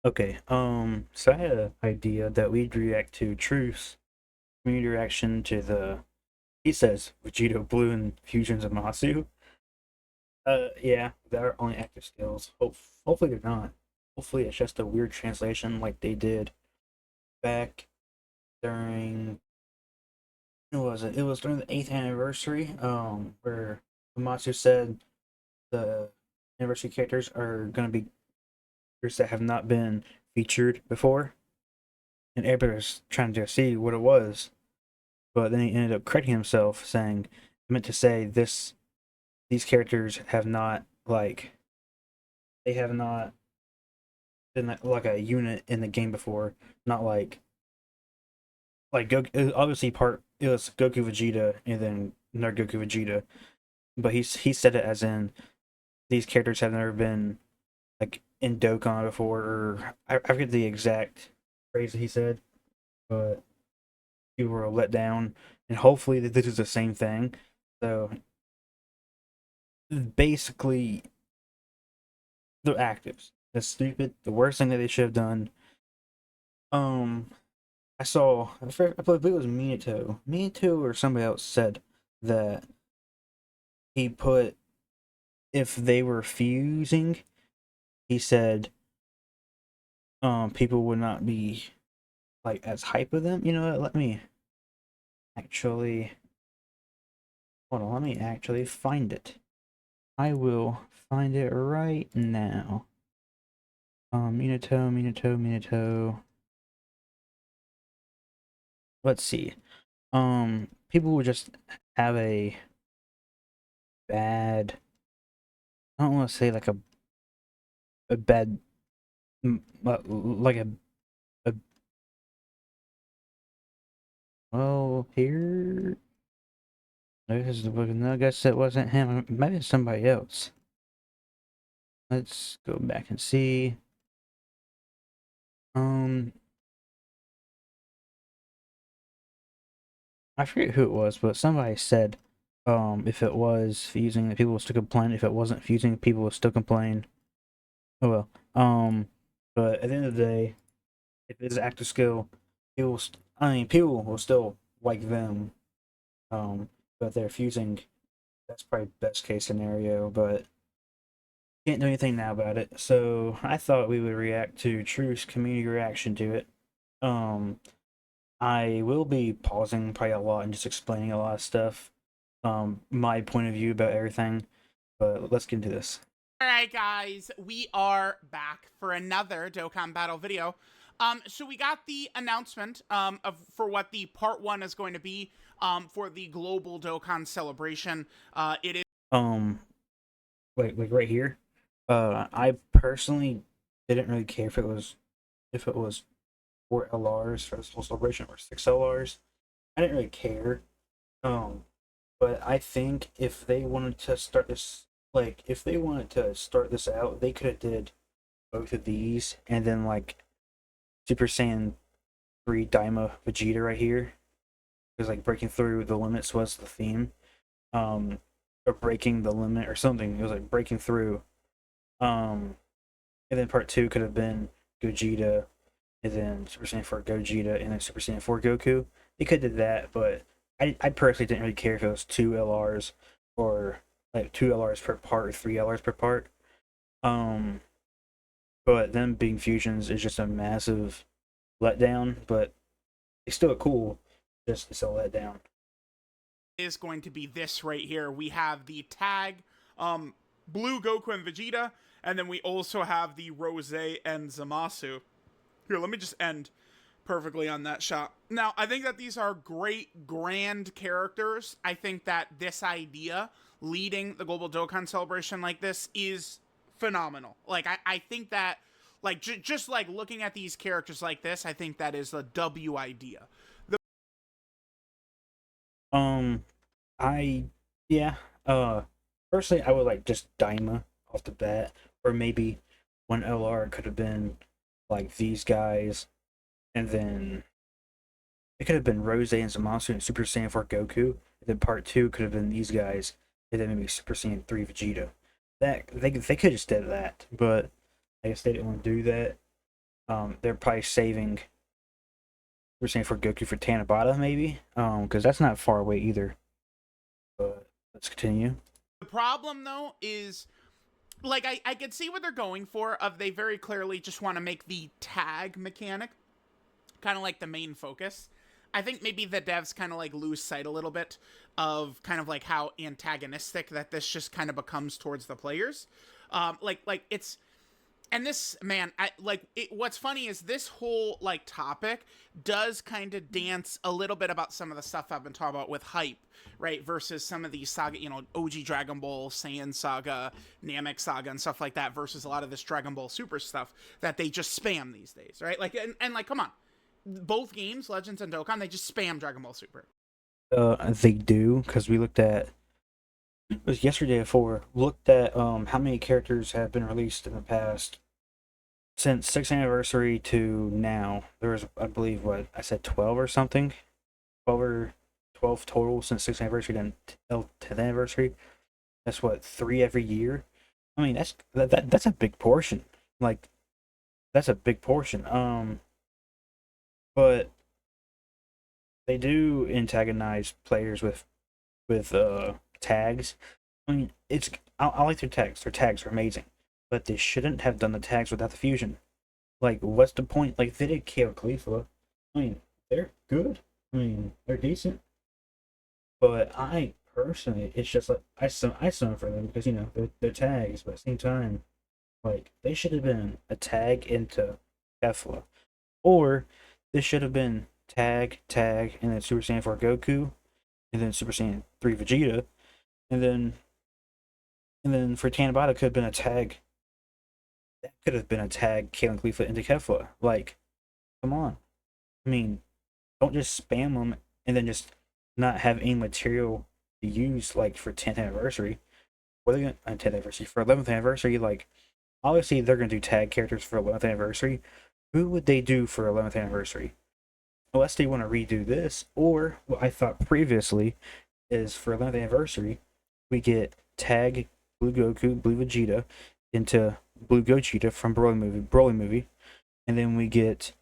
Okay, so I had an idea that we'd react to Truth's community reaction to he says, Vegito Blue and Fusions of Matsu. Yeah, they're only active skills. Hopefully they're not. Hopefully it's just a weird translation like they did back during, what was it? It was during the 8th anniversary, where Matsu said the anniversary characters are gonna be characters that have not been featured before, and everybody was trying to see what it was. But then he ended up correcting himself, saying, I meant to say these characters have not, like, they have not been like a unit in the game before. Not like Goku, obviously it was Goku Vegeta and then Nerd Goku Vegeta, but he said it as in these characters have never been like in Dokkan before, or I forget the exact phrase that he said, but you were let down, and hopefully this is the same thing. So basically, the actives. That's stupid. The worst thing that they should have done. Um, I believe it was Minato or somebody else said that he put if they were fusing, he said people would not be like as hype with them. You know what? Let me actually hold on. Let me actually find it. I will find it right now. Minato. Let's see. People would just have a bad. I don't want to say like a bad, like a. Well, here. No, this is the book. No, I guess it wasn't him. Maybe it's somebody else. Let's go back and see. Um, I forget who it was, but somebody said, if it was fusing, that people will still complain. If it wasn't fusing, people will still complain. Oh well. But at the end of the day, if it's active skill, people will still like them. But they're fusing. That's probably best case scenario, but can't do anything now about it. So I thought we would react to Truth's community reaction to it. Um, I will be pausing probably a lot and just explaining a lot of stuff. My point of view about everything. But let's get into this. All right, guys, we are back for another Dokkan Battle video. So we got the announcement for what the part one is going to be for the global Dokkan celebration. It is Um, like right here. I personally didn't really care if it was 4 LRs for this whole celebration or 6 LRs. I didn't really care. Um, but I think if they wanted to start this, like if they wanted to start this out, they could have did both of these and then like Super Saiyan 3 Daima Vegeta right here, because like breaking through the limits was the theme. Um, or breaking the limit or something. It was like breaking through. Um, and then part two could have been Gogeta, and then Super Saiyan 4 Gogeta, and then Super Saiyan 4 Goku. They could have did that, but I personally didn't really care if it was 2 LRs or like 2 LRs per part or 3 LRs per part. Um, but them being fusions is just a massive letdown, but it's still cool. Just it's a letdown. is going to be this right here. We have the tag Blue Goku and Vegeta, and then we also have the Rose and Zamasu. Here, let me just end perfectly on that shot. Now, I think that these are great, grand characters. I think that this idea, leading the Global Dokkan celebration like this, is phenomenal. Like, I think that, like, just like looking at these characters like this, I think that is a W idea. The Um, I yeah. Personally, I would like just Daima off the bat, or maybe 1 LR could have been like these guys, and then it could have been Rose and Zamasu and Super Saiyan 4 Goku. And then part two could have been these guys, and then maybe Super Saiyan 3 Vegeta. That they could have just did that, but I guess they didn't want to do that. They're probably saving. We're saying for Goku for Tanabata, maybe, because that's not far away either. But let's continue. The problem though is like I could see what they're going for of they very clearly just want to make the tag mechanic kind of like the main focus. I think maybe the devs kind of like lose sight a little bit of kind of like how antagonistic that this just kind of becomes towards the players. Like it's and this man what's funny is this whole like topic does kind of dance a little bit about some of the stuff I've been talking about with hype, right, versus some of these saga, OG Dragon Ball, Saiyan Saga, Namek Saga, and stuff like that, versus a lot of this Dragon Ball Super stuff that they just spam these days, right? Like and like come on, both games, Legends and Dokkan, they just spam Dragon Ball Super. They do, because we looked at, it was yesterday before, looked at how many characters have been released in the past since 6th anniversary to now. There was, I believe, what I said, 12 or something, 12 total since 6th anniversary to 10th anniversary. That's what, 3 every year. I mean, that's a big portion. Like, that's a big portion. But they do antagonize players with tags. I mean, I like their tags. Their tags are amazing, but they shouldn't have done the tags without the fusion. Like, what's the point? Like, they did KO Khalifa. I mean, they're good. I mean, they're decent. But I personally, it's just like I summon for them because they're tags. But at the same time, like they should have been a tag into Kefla, or this should have been tag, and then Super Saiyan 4 Goku, and then Super Saiyan 3 Vegeta, and then for Tanabata could have been a tag. That could have been a tag Kalen Khalifa into Kefla. Like, come on. I mean, don't just spam them and then just not have any material to use like for 10th anniversary. What are they gonna 10th anniversary for 11th anniversary? Like, obviously they're gonna do tag characters for 11th anniversary. Who would they do for 11th anniversary? Unless they want to redo this, or what I thought previously is for 11th anniversary, we get tag Blue Goku, Blue Vegeta into Blue Gogeta from Broly movie, and then we get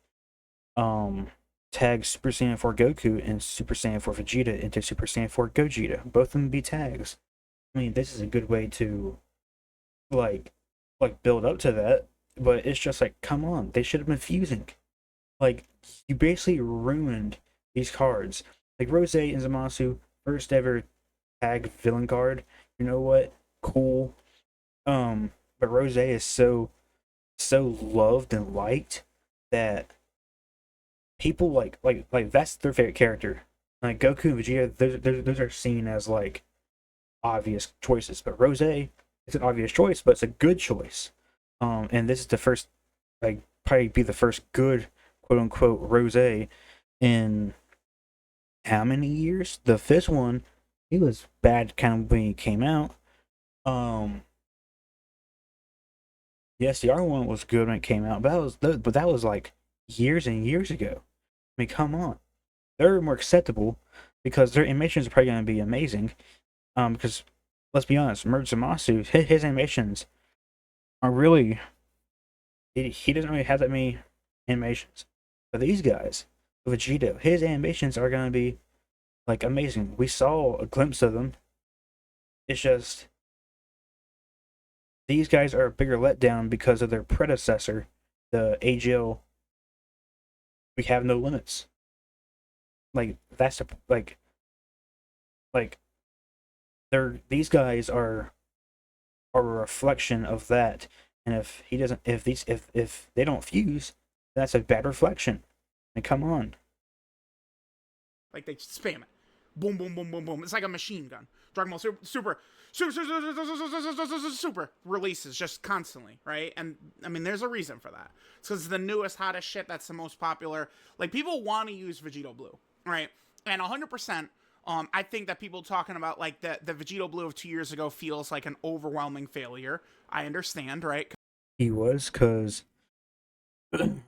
tag Super Saiyan 4 Goku and Super Saiyan 4 Vegeta into Super Saiyan 4 Gogeta. Both of them be tags. I mean, this is a good way to like build up to that, but it's just like, come on, they should have been fusing. Like, you basically ruined these cards. Like Rose and Zamasu, first ever tag villain card. You know what? Cool. But Rose is so loved and liked that people like that's their favorite character. Like Goku and Vegeta, those are seen as like obvious choices. But Rose is an obvious choice, but it's a good choice. And this is the first, like, probably be the first good quote unquote Rose in how many years? The fifth one, he was bad kind of when he came out. The SDR one was good when it came out, but that was like years and years ago. I mean, come on, they're more acceptable because their animations are probably going to be amazing. Because let's be honest, Merge Zamasu, his animations are really he doesn't really have that many animations. But these guys, Vegeta, his animations are going to be like amazing. We saw a glimpse of them. It's just these guys are a bigger letdown because of their predecessor, the AGL. We have no limits. Like that's like these guys are a reflection of that. And if he doesn't, if they don't fuse, that's a bad reflection. And come on, Like they spam it. Boom, boom, boom, boom, boom. It's like a machine gun. Dragon Ball Super releases just constantly, right? And I mean, there's a reason for that. It's because it's the newest, hottest shit. That's the most popular. Like people want to use Vegito Blue, right? And 100%. I think that people talking about like the Vegito Blue of 2 years ago feels like an overwhelming failure. I understand, right? he was because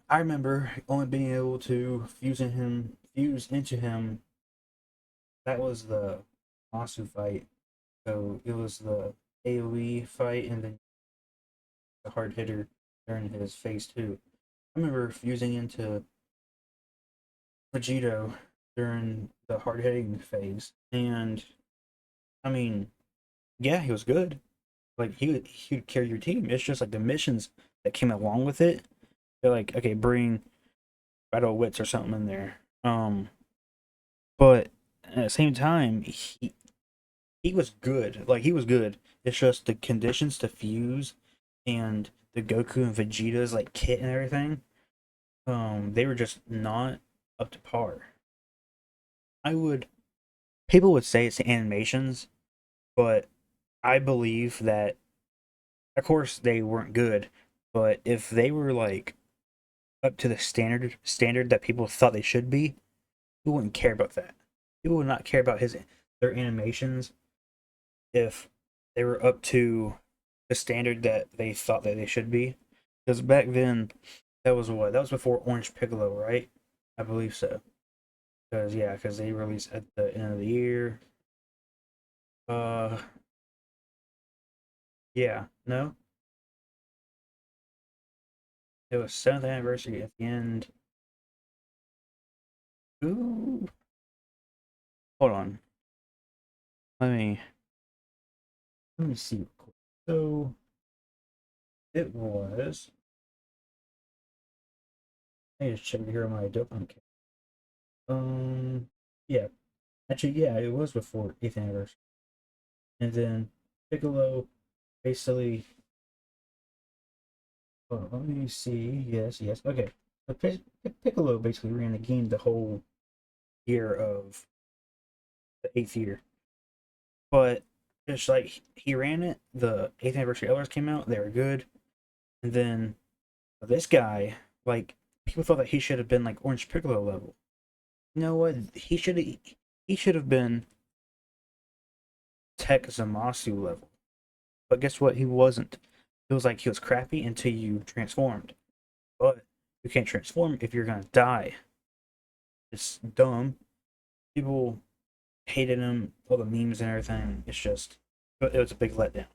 I remember only being able to fuse into him. That was the Masu fight. So it was the AoE fight and then the hard hitter during his phase two. I remember fusing into Vegito during the hard hitting phase, and I mean, yeah, he was good. Like he'd carry your team. It's just like the missions that came along with it. They're like, okay, bring Battle Wits or something in there. But at the same time, he was good. Like he was good. It's just the conditions to fuse and the Goku and Vegeta's like kit and everything. They were just not up to par. I would People would say it's the animations, but I believe that of course they weren't good, but if they were like up to the standard that people thought they should be, people wouldn't care about that. People would not care about his their animations if they were up to the standard that they thought that they should be. Because back then, that was what? That was before Orange Piccolo, right? I believe so. Because yeah, because they released at the end of the year. Uh, yeah, no, it was 7th anniversary at the end. Ooh, hold on. Let me let me see real quick. So it was. I just check here on my Dokkan. Yeah, actually, yeah, it was before 8th anniversary, and then Piccolo basically. Oh, let me see. Yes, yes. Okay. So Piccolo basically ran the game the whole year of the 8th year, but just like he ran it, the 8th anniversary Elders came out. They were good, and then this guy, like people thought that he should have been like Orange Piccolo level. You know what? He should have been Tech Zamasu level. But guess what? He wasn't. It was like he was crappy until you transformed. But you can't transform if you're gonna die. It's dumb. People hated him, all the memes and everything. It's just, it was a big letdown.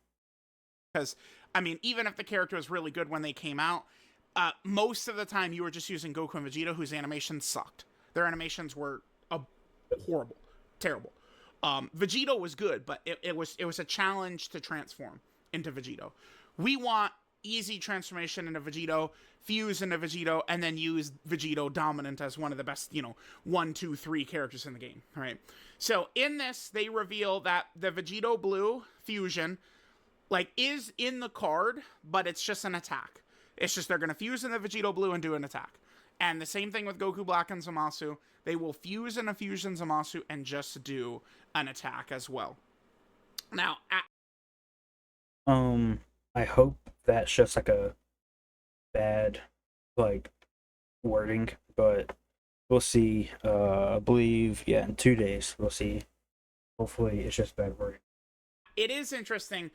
Because, I mean, even if the character was really good when they came out, most of the time you were just using Goku and Vegeta, whose animations sucked. Their animations were horrible, terrible. Vegito was good, but it was a challenge to transform into Vegito. We want easy transformation into Vegito, fuse into Vegito, and then use Vegito dominant as one of the best, 1, 2, 3 characters in the game, right? So in this, they reveal that the Vegito Blue fusion is in the card, but it's just an attack. It's just they're gonna fuse in the Vegito Blue and do an attack. And the same thing with Goku Black and Zamasu. They will fuse in a fusion Zamasu and just do an attack as well. Now, Um, I hope that's just like a bad, like, wording, but we'll see. I believe, yeah, in 2 days, we'll see. Hopefully, it's just bad wording. it is interesting.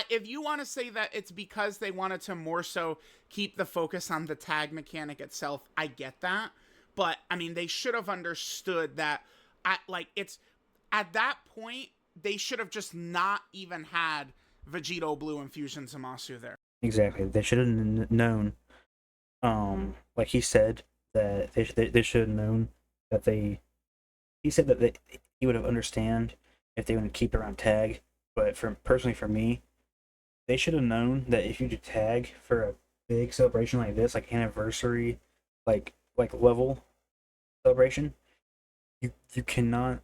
If you want to say that it's because they wanted to more so keep the focus on the tag mechanic itself, I get that. But I mean, they should have understood that. It's at that point they should have just not even had Vegito Blue Infusion Zamasu there. Exactly. They should have known. Like he said that they should have known that they. He said that he would have understand if they would keep it around tag. But for me, they should have known that if you do tag for a big celebration like this, like anniversary, like level celebration, you cannot.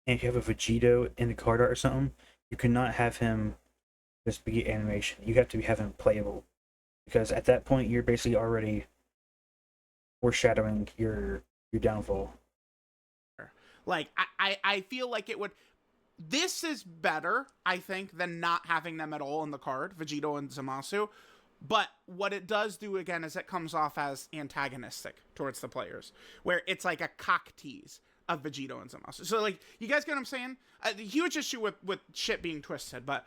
And if you have a Vegito in the card art or something, you cannot have him just be animation. You have to have him playable because at that point you're basically already foreshadowing your downfall. I feel like it would. This is better, I think, than not having them at all in the card, Vegito and Zamasu. But what it does do again is it comes off as antagonistic towards the players, where it's like a cock tease of Vegito and Zamasu. So you guys get what I'm saying? The huge issue with shit being twisted, but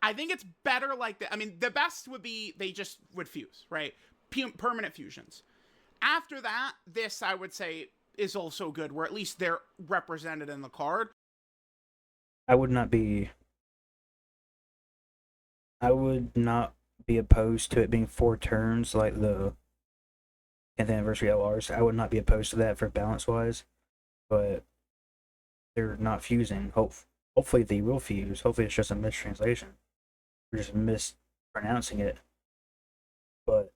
I think it's better like that. I mean, the best would be they just would fuse, right? Permanent fusions. After that, this I would say is also good, where at least they're represented in the card. I would not be. I would not be opposed to it being 4 turns like the 10th anniversary LRs. I would not be opposed to that for balance wise, but they're not fusing. Hopefully they will fuse. Hopefully it's just a mistranslation. We're just mispronouncing it. But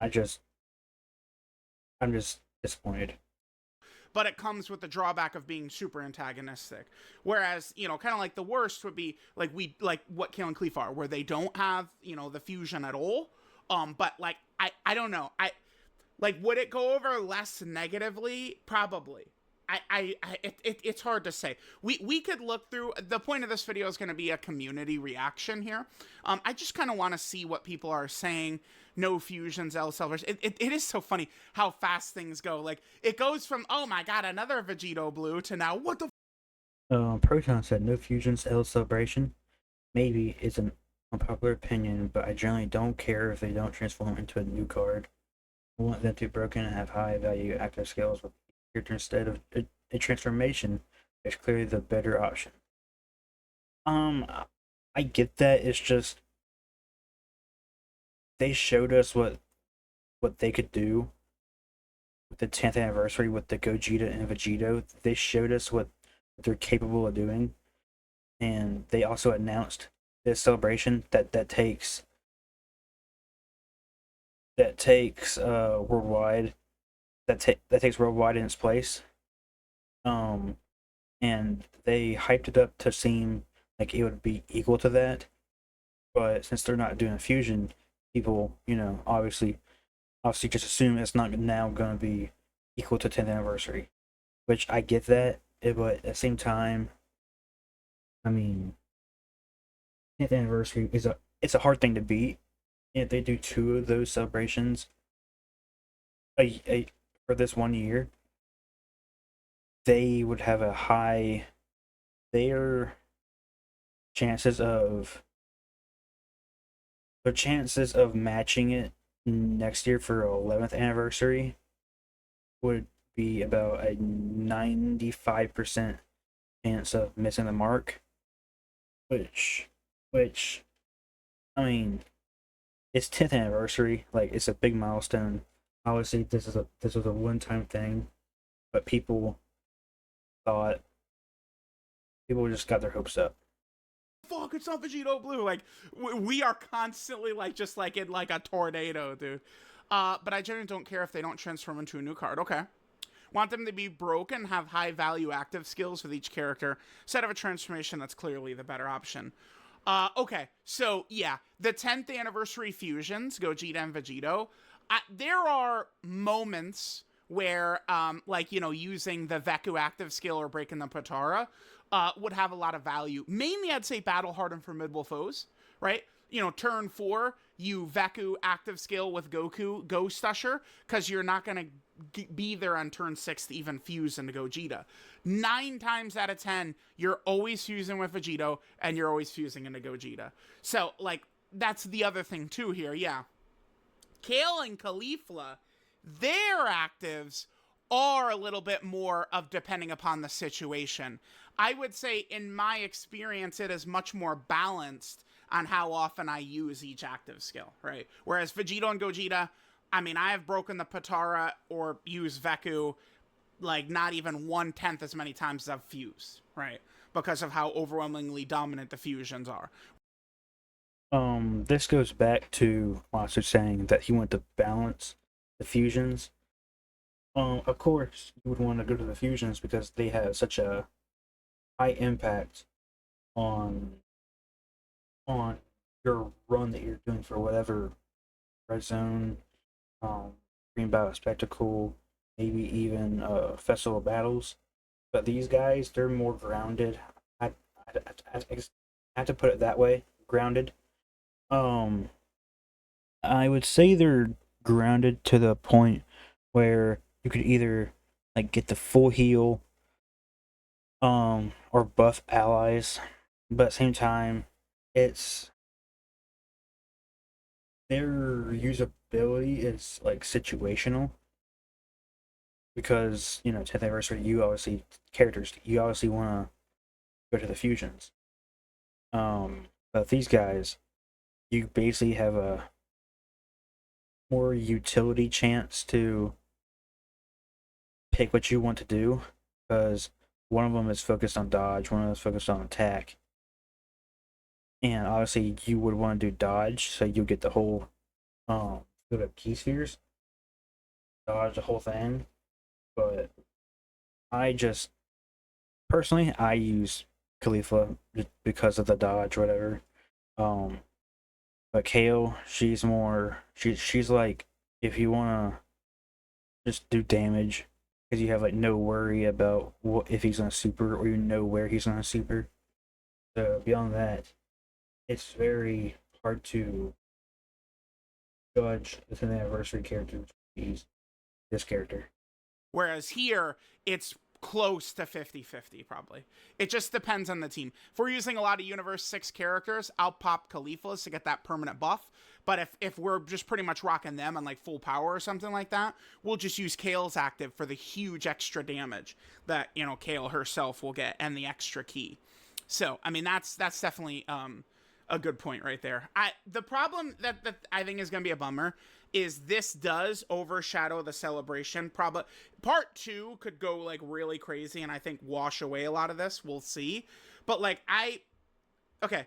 I'm just disappointed. But it comes with the drawback of being super antagonistic. Whereas, you know, kind of like the worst would be like what Kale and Cleef are, where they don't have, you know, the fusion at all. But like I don't know. Would it go over less negatively? Probably. It's hard to say. We could look through. The point of this video is going to be a community reaction here. I just kind of want to see what people are saying. No fusions, L celebration. It is so funny how fast things go. Like it goes from, oh my god, another Vegito blue, to now what the. Proton said no fusions, L celebration. Maybe it's an unpopular opinion, but I generally don't care if they don't transform into a new card. I want them to be broken and have high value active skills with character instead of a transformation. Is clearly the better option. I get that. It's just they showed us what they could do with the 10th anniversary with the Gogeta and Vegito. They showed us what they're capable of doing, and they also announced this celebration that takes worldwide that takes worldwide in its place. And they hyped it up to seem like it would be equal to that, but since they're not doing a fusion, people, you know, obviously just assume it's not now going to be equal to 10th anniversary, which I get that, but at the same time, I mean, 10th anniversary is it's a hard thing to beat. And if they do 2 of those celebrations for this 1 year, they would have a high. Their chances of matching it next year for 11th anniversary would be about a 95% chance of missing the mark, which I mean, it's 10th anniversary, like it's a big milestone. Obviously this was a one-time thing, but people just got their hopes up. Fuck, it's not Vegito blue. Like we are constantly like just like in like a tornado, dude. But I generally don't care if they don't transform into a new card. Okay. Want them to be broken, have high value active skills with each character, instead of a transformation that's clearly the better option. Okay, so yeah, the 10th anniversary fusions, Gogeta and Vegito, there are moments where, like, you know, using the Veku active skill or breaking the Potara would have a lot of value. Mainly, I'd say battle hard and formidable foes, right? You know, turn 4, you Veku active skill with Goku, Ghost Usher, because you're not going to be there on turn 6 to even fuse into Gogeta. 9 times out of 10, you're always fusing with Vegito, and you're always fusing into Gogeta. So, like, that's the other thing, too, here, yeah. Kale and Caulifla, their actives are a little bit more of depending upon the situation. I would say, in my experience, it is much more balanced on how often I use each active skill, right? Whereas Vegito and Gogeta, I mean, I have broken the Potara or used Veku like not even 1/10 as many times as I've fused, right? Because of how overwhelmingly dominant the fusions are. This goes back to Monster saying that he wanted to balance the fusions. Of course, you would want to go to the fusions because they have such a high impact on your run that you're doing for whatever red zone, green battle spectacle, maybe even festival battles. But these guys, they're more grounded. I have to put it that way, grounded. I would say they're grounded to the point where you could either like get the full heal, or buff allies, but at the same time, it's their usability is like situational because you know 10th anniversary, you obviously want to go to the fusions. But these guys, you basically have more utility chance to pick what you want to do, because one of them is focused on dodge, one of them is focused on attack. And obviously you would want to do dodge, so you get the whole sort of key spheres, dodge the whole thing. But I just personally I use Khalifa just because of the dodge, whatever. Um, but Kale, she's more she's like, if you wanna just do damage, because you have like no worry about what if he's gonna super, or you know where he's gonna super. So beyond that, it's very hard to judge if an anniversary character is this character. Whereas here, it's close to 50-50 probably. It just depends on the team. If we're using a lot of Universe 6 characters, I'll pop Khalifa's to get that permanent buff. But if we're just pretty much rocking them on like full power or something like that, we'll just use Kale's active for the huge extra damage that, you know, Kale herself will get and the extra key. So, I mean, that's definitely a good point right there. The problem that I think is going to be a bummer is this does overshadow the celebration. Probably part 2 could go like really crazy and I think wash away a lot of this. We'll see. But like okay,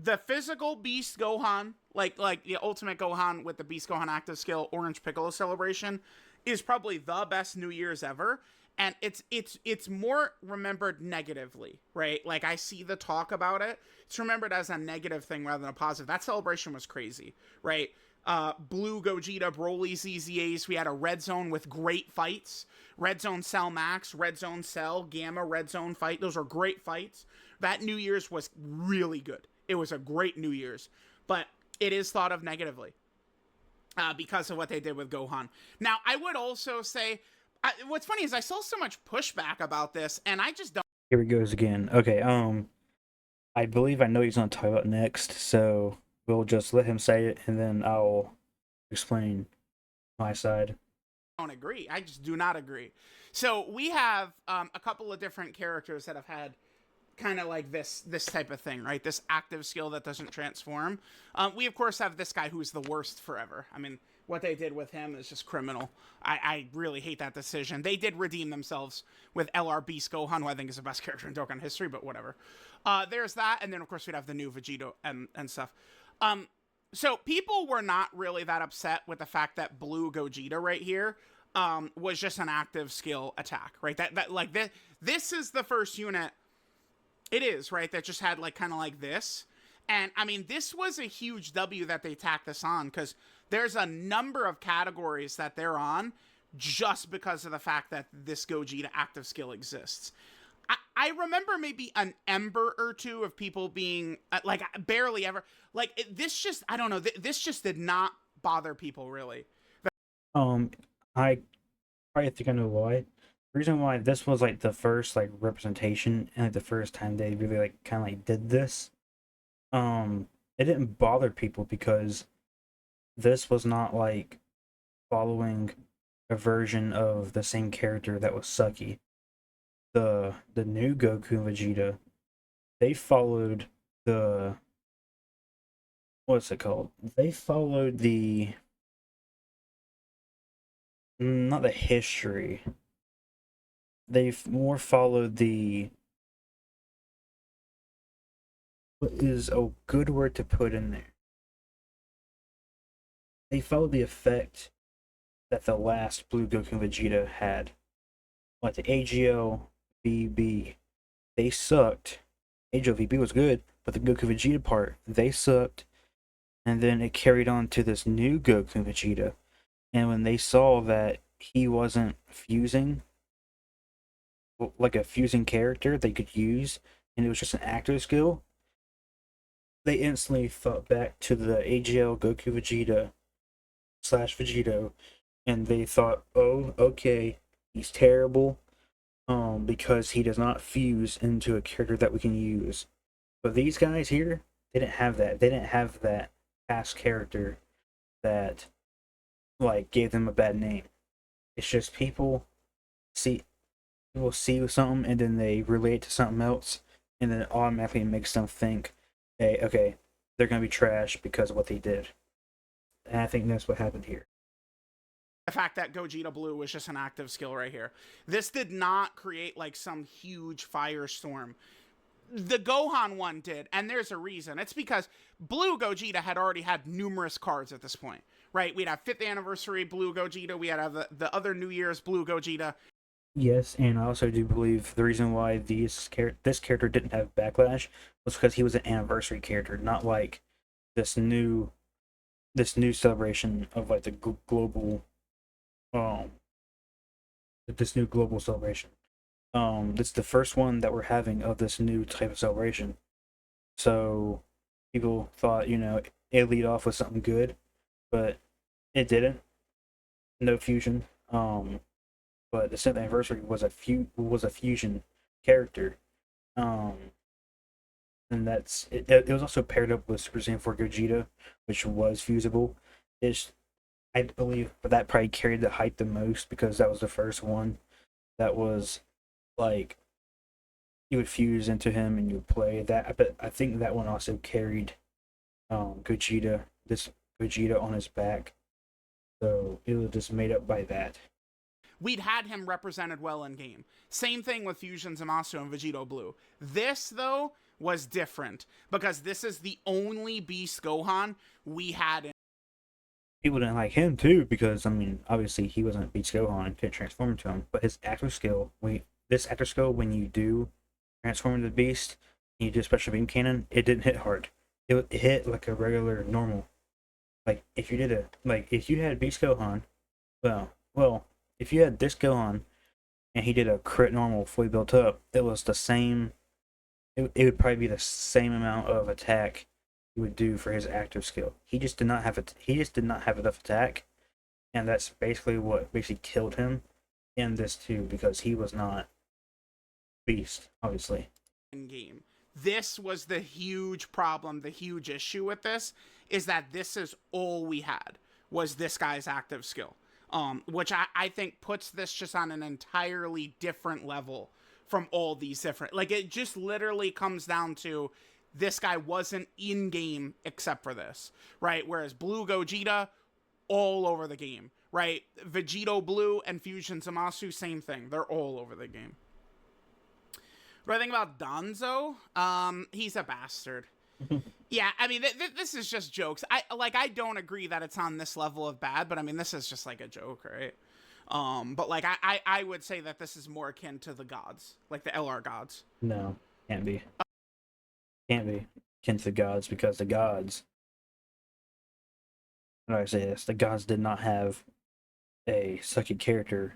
the physical Beast Gohan, like the Ultimate Gohan with the Beast Gohan active skill Orange Piccolo celebration, is probably the best New Year's ever. And it's more remembered negatively, right? Like I see the talk about it. It's remembered as a negative thing rather than a positive. That celebration was crazy, right? Blue Gogeta, Broly, ZZAs. We had a Red Zone with great fights. Red Zone Cell Max, Red Zone Cell, Gamma, Red Zone fight. Those are great fights. That New Year's was really good. It was a great New Year's. But it is thought of negatively because of what they did with Gohan. Now, I would also say, what's funny is I saw so much pushback about this, and I just don't. Here he goes again. Okay, I believe I know he's gonna talk about next, so we'll just let him say it, and then I'll explain my side. Don't agree. I just do not agree. So we have a couple of different characters that have had kind of like this type of thing, right? This active skill that doesn't transform. We of course have this guy who's the worst forever. I mean, what they did with him is just criminal. I really hate that decision. They did redeem themselves with LR Beast Gohan, who I think is the best character in Dokkan history, but whatever. There's that, and then of course we'd have the new Vegito and stuff. So people were not really that upset with the fact that Blue Gogeta right here was just an active skill attack, right? That like this is the first unit. It is, right? That just had like kind of like this. And I mean, this was a huge W that they tacked this on, because there's a number of categories that they're on just because of the fact that this Gogeta active skill exists. I remember maybe an ember or two of people being like barely ever like this. Just I don't know. This just did not bother people really. I probably think I know why. The reason why this was like the first like representation and like the first time they really like kind of like did this, it didn't bother people because this was not like following a version of the same character that was sucky. The new Goku and Vegeta, they followed the what's it called? They followed the not the history. They've more followed the what is a good word to put in there. They followed the effect that the last Blue Goku and Vegeta had. Like the AGO VB, they sucked. AGO VB was good, but the Goku Vegeta part, they sucked. And then it carried on to this new Goku and Vegeta. And when they saw that he wasn't fusing, like a fusing character they could use, and it was just an active skill, they instantly thought back to the AGL Goku Vegeta / Vegito, and they thought, oh, okay, he's terrible, because he does not fuse into a character that we can use. But these guys here, they didn't have that. They didn't have that past character that like gave them a bad name. It's just people see something and then they relate to something else, and then it automatically makes them think, hey, okay, they're gonna be trash because of what they did. And I think that's what happened here. The fact that Gogeta Blue was just an active skill right here. This did not create like some huge firestorm. The Gohan one did, and there's a reason. It's because Blue Gogeta had already had numerous cards at this point, right? We'd have 5th anniversary Blue Gogeta, we had the other New Year's Blue Gogeta. Yes, and I also do believe the reason why this character didn't have backlash was because he was an anniversary character, not like this new this new celebration of like the global um this new global celebration. It's the first one that we're having of this new type of celebration. So people thought, it lead off with something good, but it didn't. No fusion. But the 7th anniversary was a fusion character. Um, and it was also paired up with Super Saiyan 4 Gogeta, which was fusible. It's I believe that probably carried the hype the most because that was the first one that was like you would fuse into him and you would play that. But I think that one also carried this Gogeta on his back, so it was just made up by that. We'd had him represented well in game. Same thing with Fusion Zamasu and Vegito Blue. This, though, was different because this is the only Beast Gohan we had in. People didn't like him too because obviously he wasn't Beast Gohan, couldn't transform into him. But his actor skill, when you do transform into the Beast, and you do special beam cannon, it didn't hit hard. It hit like a regular normal. Like if you had Beast Gohan, if you had this Gohan and he did a crit normal fully built up, it was the same. It would probably be the same amount of attack he would do for his active skill. He just did not have it. He just did not have enough attack, and that's basically what killed him in this too because he was not Beast, obviously. In game. This was the huge problem, the huge issue with this is that this is all we had was this guy's active skill. Which I think puts this just on an entirely different level from all these different. Like, it just literally comes down to this guy wasn't in game except for this, right? Whereas Blue Gogeta, all over the game, right? Vegito Blue and Fusion Zamasu, same thing. They're all over the game. What I think about Danzo, he's a bastard. Yeah, I mean, this is just jokes. I don't agree that it's on this level of bad, but I mean, this is just like a joke, right? But like, I would say that this is more akin to the gods, like the LR gods. No, can't be. Can't be akin to the gods because the gods. How do I say this? The gods did not have a second character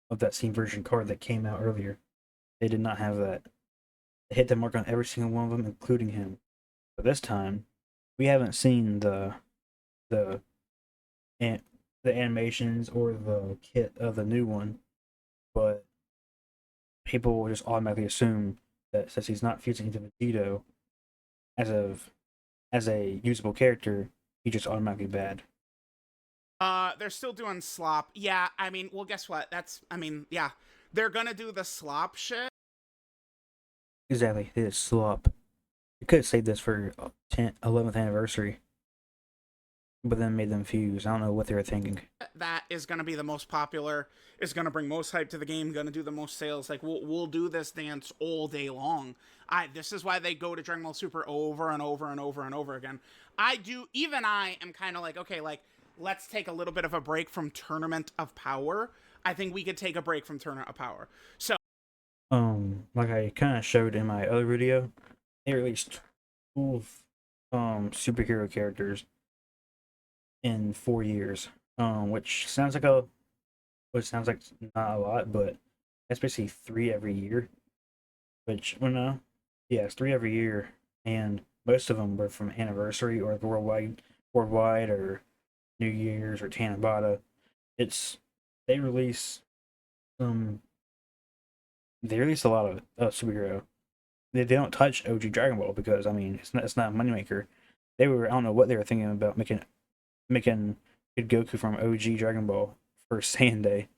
of that same version card that came out earlier. They did not have that. They hit the mark on every single one of them, including him. But this time, we haven't seen the animations or the kit of the new one, but people will just automatically assume that since he's not fusing into Vegito as a usable character, he's just automatically bad. They're still doing slop. Yeah, I mean, well, guess what? Yeah, they're gonna do the slop shit. Exactly, it is slop. You could have saved this for 11th anniversary, but then made them fuse. I don't know what they were thinking. That is going to be the most popular, is going to bring most hype to the game, going to do the most sales. Like, we'll do this dance all day long. This is why they go to Dragon Ball Super over and over and over and over again. I am kind of like, okay, like, let's take a little bit of a break from Tournament of Power. I think we could take a break from Tournament of Power. So, like I kind of showed in my other video, they released 12 superhero characters in 4 years, which sounds like not a lot, but that's basically 3 every year. Which, well, no, yeah, it's 3 every year, and most of them were from Anniversary or Worldwide or New Year's or Tanabata. They release some. They release a lot of superhero. They don't touch OG Dragon Ball because it's not a moneymaker. I don't know what they were thinking about making Kid Goku from OG Dragon Ball for Saiyan Day.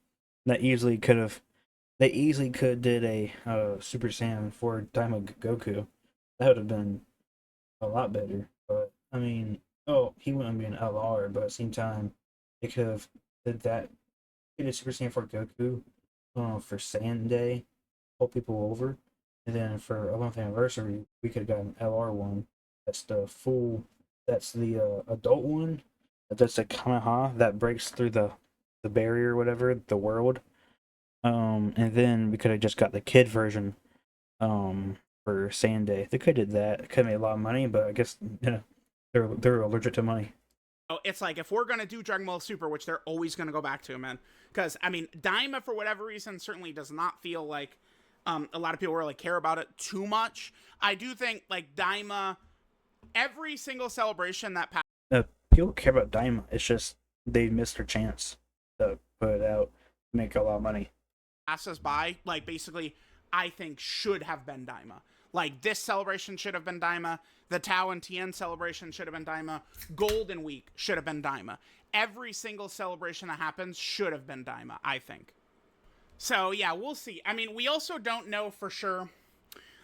They easily could did a Super Saiyan 4 Daima Goku. That would have been a lot better. But Oh, he wouldn't be an LR, but at the same time, they could have did that. They did Super Saiyan 4 Goku for Saiyan Day, pull people over, and then for 11th anniversary, we could have got an LR one. That's the full. That's the adult one. That's a Kamehameha that breaks through the barrier, or whatever, the world. And then we could have just got the kid version for Saiyan Day. They could have did that. It could have made a lot of money, but I guess they're allergic to money. Oh, it's like if we're gonna do Dragon Ball Super, which they're always gonna go back to, man. Because I mean, Daima for whatever reason certainly does not feel like a lot of people really care about it too much. I do think like Daima, every single celebration that People care about Daima. It's just they missed their chance to put it out, make a lot of money. passes by, like basically, I think should have been Daima. Like this celebration should have been Daima. The Tao and Tien celebration should have been Daima. Golden Week should have been Daima. Every single celebration that happens should have been Daima, I think. So yeah, we'll see. I mean, we also don't know for sure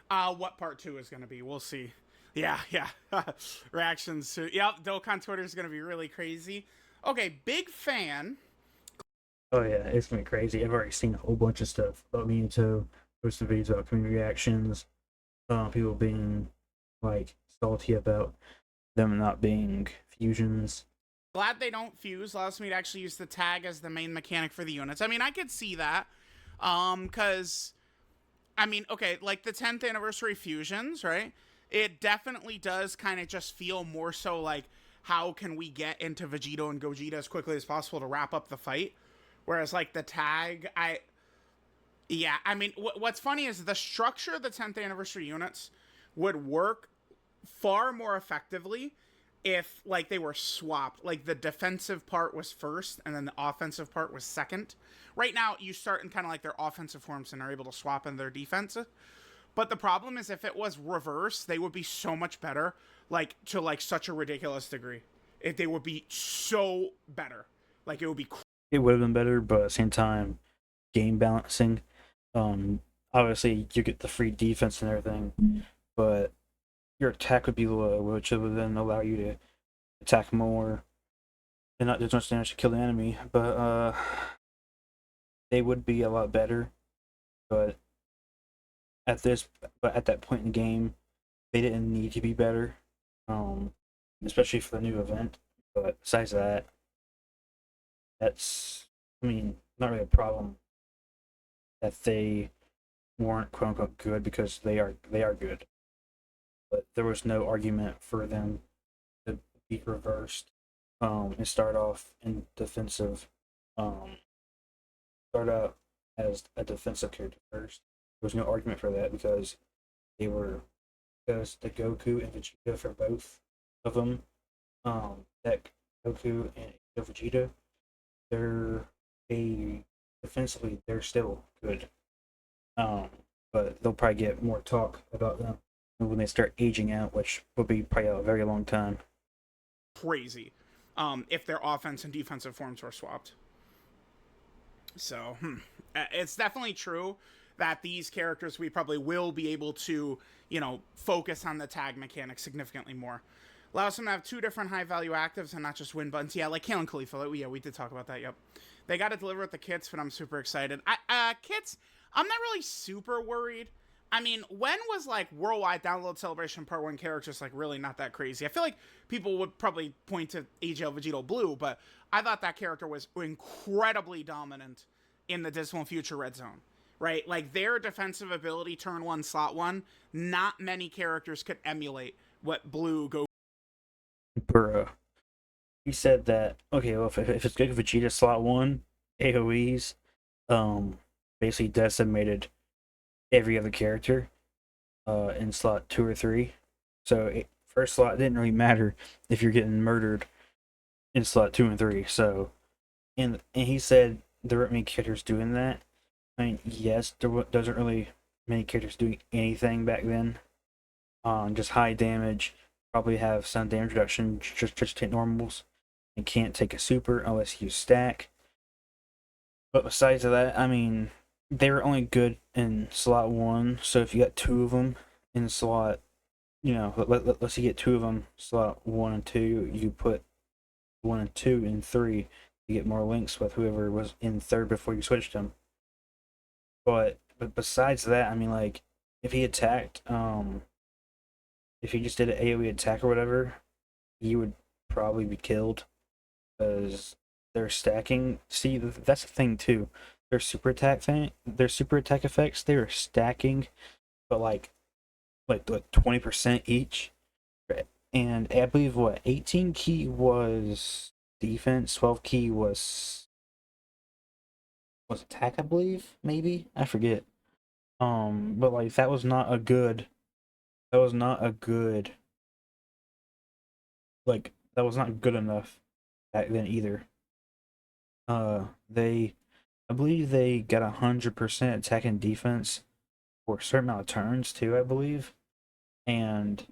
what part two is going to be. We'll see. Yeah, yeah. Reactions to Dokkan Twitter is going to be really crazy. Okay, big fan. Oh yeah, it's gonna be crazy. I've already seen a whole bunch of stuff about me and To posting videos about community reactions, people being like salty about them not being fusions. Glad they don't fuse. Allows me to actually use the tag as the main mechanic for the units. I mean, I could see that. Because I mean, okay, like the 10th anniversary fusions, right? It definitely does kind of just feel more so like how can we get into Vegito and Gogeta as quickly as possible to wrap up the fight. Whereas like the tag, yeah, I mean, what's funny is the structure of the 10th anniversary units would work far more effectively if like they were swapped, like the defensive part was first and then the offensive part was second. Right now you start in kind of like their offensive forms and are able to swap in their defense, but the problem is if it was reverse they would be so much better, like to like such a ridiculous degree. If they would be so better, like it would be It would have been better, but at the same time, game balancing. Obviously you get the free defense and everything, but your attack would be low, which would then allow you to attack more and not as much damage to kill the enemy. But they would be a lot better. But at that point in the game, they didn't need to be better, um, especially for the new event. But besides that, that's I mean not really a problem that they weren't quote unquote good because they are good. But there was no argument for them to be reversed and start off in defensive, um, start out as a defensive character first. There was no argument for that they were because the Goku and Vegeta for both of them, that Goku and Vegeta, they're a defensively they're still good. Um, but they'll probably get more talk about them when they start aging out, which will be probably a very long time. crazy if their offense and defensive forms were swapped. So it's definitely true that these characters we probably will be able to, focus on the tag mechanic significantly more. Allows them to have two different high value actives and not just win buttons. Yeah, like Kale and Khalifa. Yeah, we did talk about that. Yep. They got to deliver with the kits, but I'm super excited. Kits, I'm not really super worried. I mean, when was like worldwide download celebration part one characters like really not that crazy? I feel like people would probably point to AGL Vegito Blue, but I thought that character was incredibly dominant in the Dismal Future Red Zone, right? Like their defensive ability, turn one, slot one, not many characters could emulate what Blue go. Bro, he said that okay, well if it's good Vegeta slot one, AoEs, um, basically decimated every other character, in slot two or three. So first slot didn't really matter if you're getting murdered in slot two and three. So, and he said there weren't many characters doing that. I mean, yes, there wasn't really many characters doing anything back then. Just high damage, probably have some damage reduction, just take normals, and can't take a super unless you stack. But besides that, I mean, they were only good in slot one. So if you got two of them in slot you know, let's say you get two of them, slot 1 and 2. You put 1 and 2 in 3. You get more links with whoever was in third before you switched them. But besides that, I mean, like, if he attacked, if he just did an AoE attack or whatever, he would probably be killed because they're stacking. See, that's the thing too. Their super attack effects, they are stacking, but like 20% each. And I believe what 18 key was defense, 12 key was attack. I believe maybe I forget. But like that was not a good. That was not a good. Like that was not good enough back then either. They, I believe they got 100% attack and defense for a certain amount of turns too. I believe, and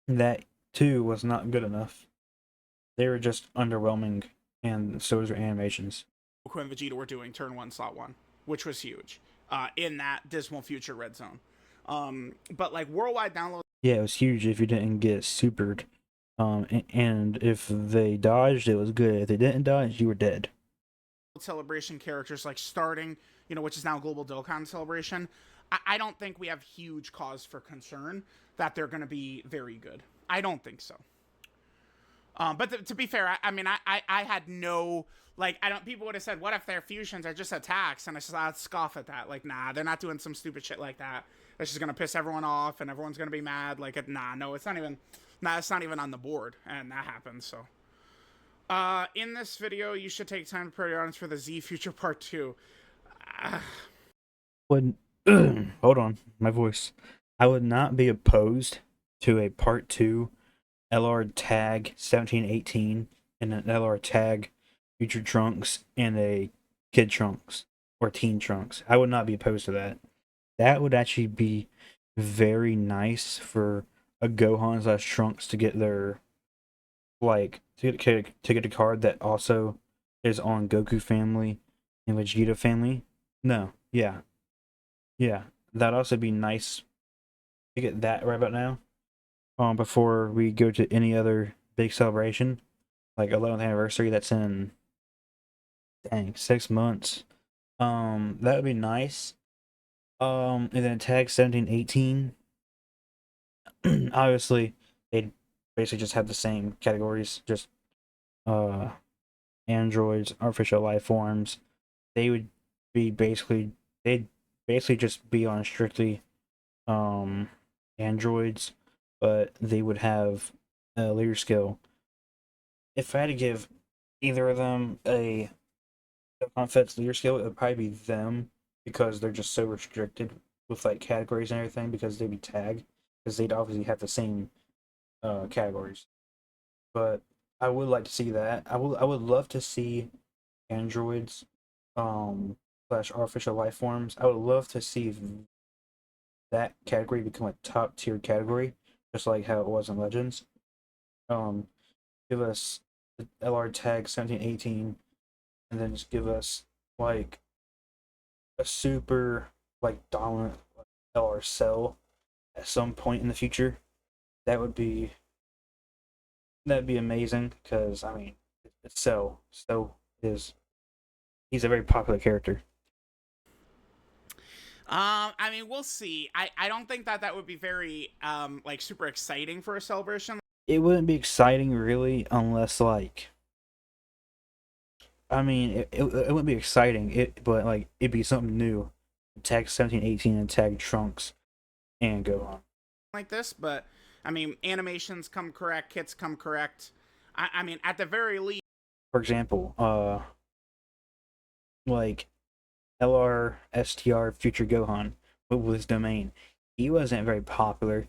that too was not good enough. They were just underwhelming, and so was their animations. Goku and Vegeta were doing turn 1, slot 1, which was huge in that Dismal Future Red Zone. But like worldwide download. Yeah, it was huge if you didn't get supered. And if they dodged, it was good. If they didn't dodge, you were dead. Celebration characters like starting, which is now Global Dokkan Celebration. I don't think we have huge cause for concern that they're going to be very good. I don't think so. But to be fair, I mean, I had no, like, I don't, people would have said, what if their fusions are just attacks? And I just, I'd scoff at that. Like, nah, they're not doing some stupid shit like that. That's just going to piss everyone off and everyone's going to be mad. Like, nah, no, it's not even, nah, it's not even on the board. And that happens, so. In this video, you should take time to prepare your audience for the Z Future Part 2. Would hold on, my voice. I would not be opposed to a part 2 LR tag 1718 and an LR tag Future Trunks and a Kid Trunks or Teen Trunks. I would not be opposed to that. That would actually be very nice for a Gohan slash Trunks to get their like to get a card that also is on Goku family and Vegeta family. No, yeah, yeah, that'd also be nice to get that right about now. Before we go to any other big celebration, like 11th anniversary, that's in dang 6 months. That would be nice. And then tag 1718. Obviously, they'd basically just have the same categories, just uh androids, artificial life forms. They would be basically they'd basically just be on strictly androids, but they would have a leader skill. If I had to give either of them a Confed's leader skill, it would probably be them because they're just so restricted with like categories and everything because they'd be tagged because they'd obviously have the same categories. But I would like to see that. I would love to see androids slash artificial life forms. I would love to see that category become a top tier category, just like how it was in Legends. Um, give us the LR tag 1718, and then just give us like a super like dominant LR cell at some point in the future. That would be that'd be amazing because I mean, it's Cell is he's a very popular character. I mean, we'll see. I don't think that would be very, like, super exciting for a celebration. It wouldn't be exciting really unless like I mean it wouldn't be exciting but like it'd be something new. Tag 1718 and tag Trunks and go on. Like this, but, I mean, animations come correct, kits come correct. I mean, at the very least. For example, like LR Future Gohan with his domain, he wasn't very popular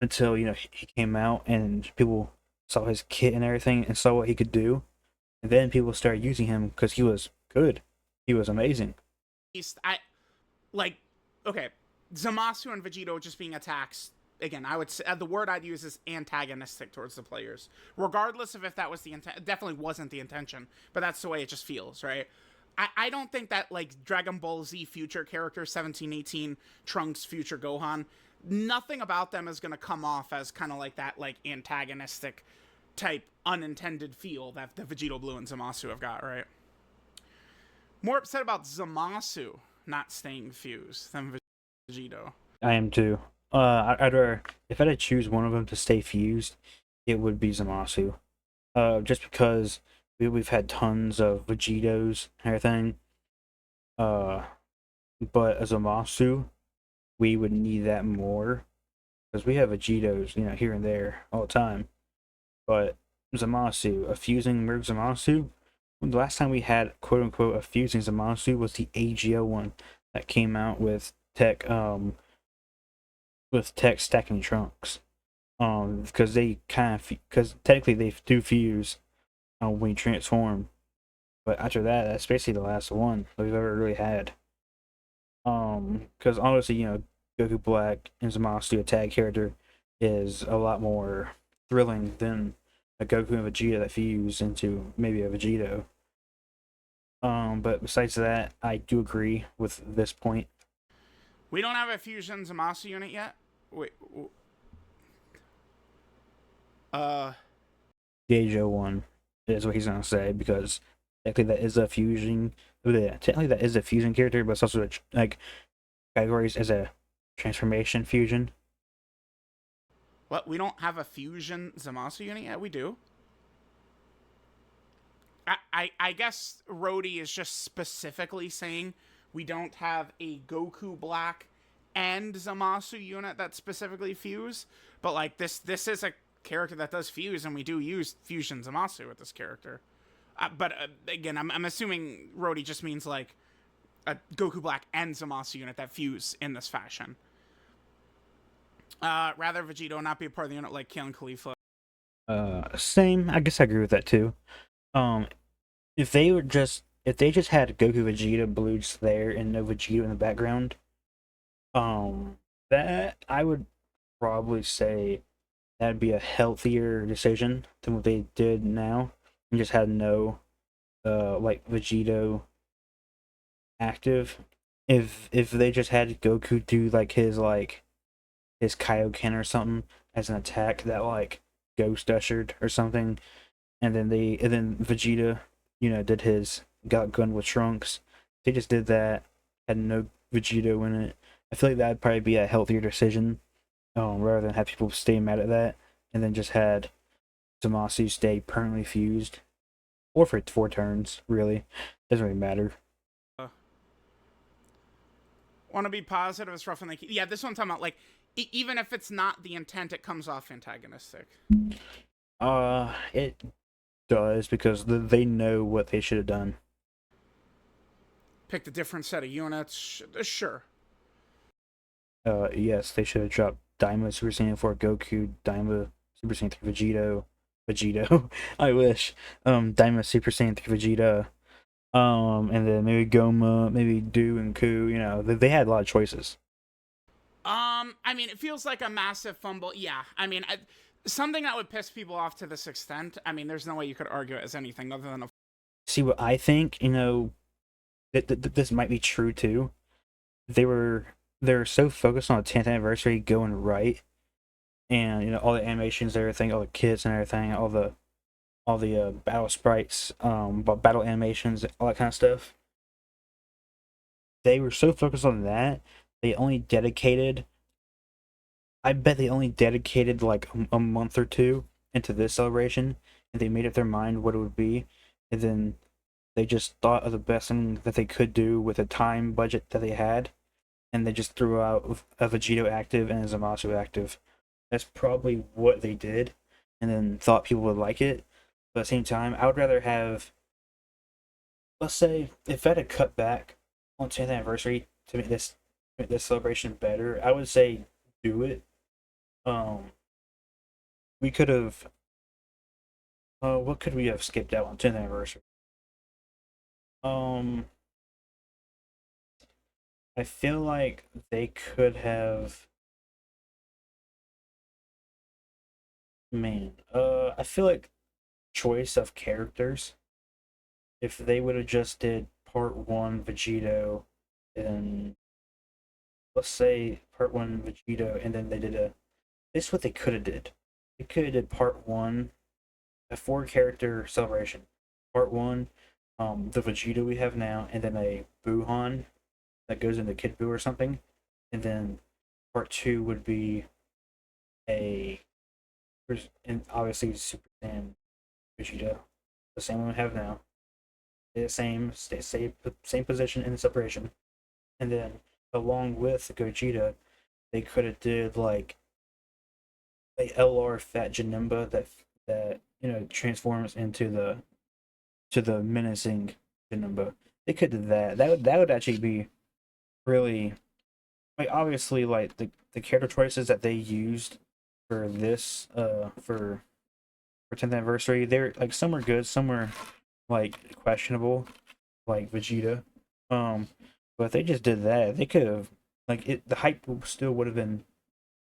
until he came out and people saw his kit and everything and saw what he could do, and then people started using him because he was good, he was amazing. I like, okay, Zamasu and Vegito just being attacks. Again, I would say the word I'd use is antagonistic towards the players, regardless of if that was the intent. It definitely wasn't the intention, but that's the way it just feels, right? I don't think that like Dragon Ball Z future character 1718 Trunks future Gohan, nothing about them is going to come off as kind of like that like antagonistic type unintended feel that the Vegito Blue and Zamasu have got, right? More upset about Zamasu not staying fused than Vegito. I am too. I'd rather, if I had to choose one of them to stay fused, it would be Zamasu. Just because we've had tons of Vegitos and everything. Uh, but as Zamasu, we would need that more because we have Vegitos, here and there all the time. But Zamasu, a fusing Merc Zamasu, the last time we had quote unquote a fusing Zamasu was the AGO one that came out with tech stacking trunks. Because they because technically they do fuse when you transform, but after that, that's basically the last one that we've ever really had. Because honestly, Goku Black and Zamasu, a tag character, is a lot more thrilling than a Goku and Vegeta that fuse into maybe a Vegito. But besides that, I do agree with this point. We don't have a Fusion Zamasu unit yet. Wait. Geijo one is what he's gonna say because technically that is a fusion. Technically that is a fusion character, but it's also like categories as a transformation fusion. What? We don't have a Fusion Zamasu unit yet? We do. I guess Rhodey is just specifically saying we don't have a Goku Black and Zamasu unit that specifically fuse, but like this is a character that does fuse, and we do use Fusion Zamasu with this character. But again, I'm assuming Rhodey just means like a Goku Black and Zamasu unit that fuse in this fashion. Rather Vegito not be a part of the unit like Kale and Khalifa. Same. I guess I agree with that too. Um, if they just had Goku Vegeta Blue just there and no Vegeta in the background, that I would probably say that'd be a healthier decision than what they did now, and just had no, like Vegito active. If they just had Goku do like his Kaioken or something as an attack that like ghost ushered or something, and then Vegeta, did his got gun with Trunks. They just did that, had no Vegito in it. I feel like that'd probably be a healthier decision, rather than have people stay mad at that, and then just had Zamasu stay permanently fused, or for 4 turns. Really, doesn't really matter. Want to be positive as rough and like yeah, this one's talking about like even if it's not the intent, it comes off antagonistic. It does because they know what they should have done. Picked a different set of units. Sure. Yes, they should have dropped Daima Super Saiyan 4 Goku, Daima Super Saiyan 3 Vegito. I wish. Daima Super Saiyan 3 Vegeta. And then maybe Goma, maybe Do and Ku. They had a lot of choices. I mean, it feels like a massive fumble. Yeah, I mean, something that would piss people off to this extent. I mean, there's no way you could argue it as anything other than a. See what I think? This might be true too. They're so focused on the 10th anniversary going right, and all the animations, everything, all the kits and everything, all the battle sprites, battle animations, all that kind of stuff. They were so focused on that, they only dedicated. I bet they only dedicated like a month or two into this celebration, and they made up their mind what it would be, and then they just thought of the best thing that they could do with the time budget that they had, and they just threw out a Vegito active and a Zamasu active. That's probably what they did, and then thought people would like it. But at the same time, I would rather have, let's say, if I had to cut back on 10th anniversary to make this celebration better, I would say do it. We could have. What could we have skipped out on 10th anniversary? Um, I feel like they could have. Man, I feel like choice of characters. If they would have just did part one Vegito, and let's say part one Vegeta, and then they did a. This is what they could have did. They could have did part one, a four character celebration. Part one, the Vegeta we have now, and then a Buhan that goes into Kid Buu or something, and then part two would be a, and obviously Super Saiyan Vegeta, the same one we have now, the same position in the separation, and then along with Gogeta, they could have did like a LR Fat Janemba that transforms into the menacing Janemba. They could do that. That would actually be really, like, obviously, like the character choices that they used for this for 10th anniversary. They're like, some were good, some were like questionable, like Vegeta. Um, but if they just did that, they could have, like, the hype still would have been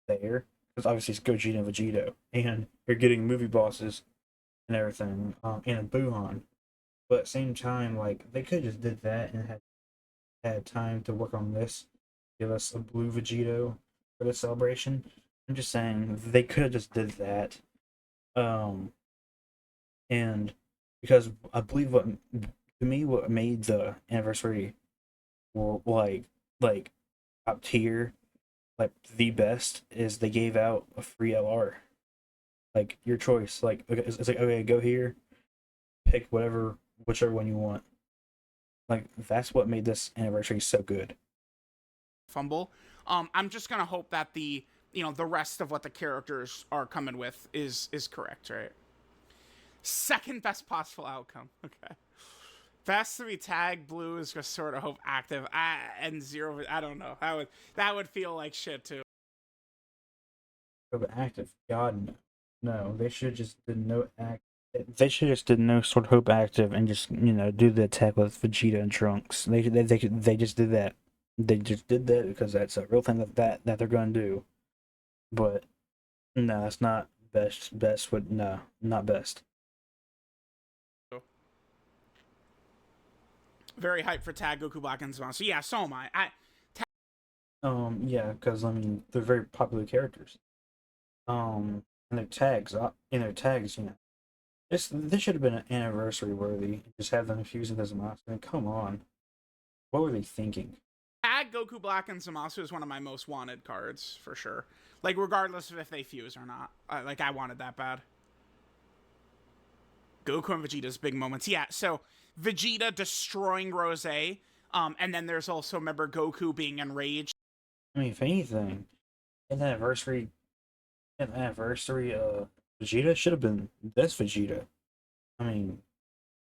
there, because obviously it's Gogeta and Vegeta, and you're getting movie bosses and everything, and a Buhan. But at the same time, like, they could have just did that and had time to work on this, give us a blue Vegito for the celebration. I'm just saying they could have just did that. Um, and because I believe what made the anniversary, like top tier, like the best, is they gave out a free LR, like your choice. Like, okay, it's like, okay, go here, pick whichever one you want. Like, that's what made this anniversary so good. Fumble. I'm just gonna hope that the rest of what the characters are coming with is correct, right? Second best possible outcome. Okay. Best to be tag blue is just sort of hope active. And zero. I don't know. That would feel like shit too. But active, God, no. They should just did no act. They should just did no Sword Hope active and just do the attack with Vegeta and Trunks. They just did that. They just did that because that's a real thing that they're gonna do. But no, that's not best. Best would, no, not best. Very hyped for tag Goku Black and Zama. So yeah, so am I. Yeah, because I mean they're very popular characters. And their tags, this should have been an anniversary worthy. Just have them fusing as a mask. I mean, come on, what were they thinking? Tag Goku Black and Zamasu is one of my most wanted cards for sure. Like, regardless of if they fuse or not. I wanted that bad. Goku and Vegeta's big moments. Yeah, so Vegeta destroying Rose. And then there's also, remember, Goku being enraged. I mean, if anything, in the anniversary, Vegeta should have been this Vegeta. I mean,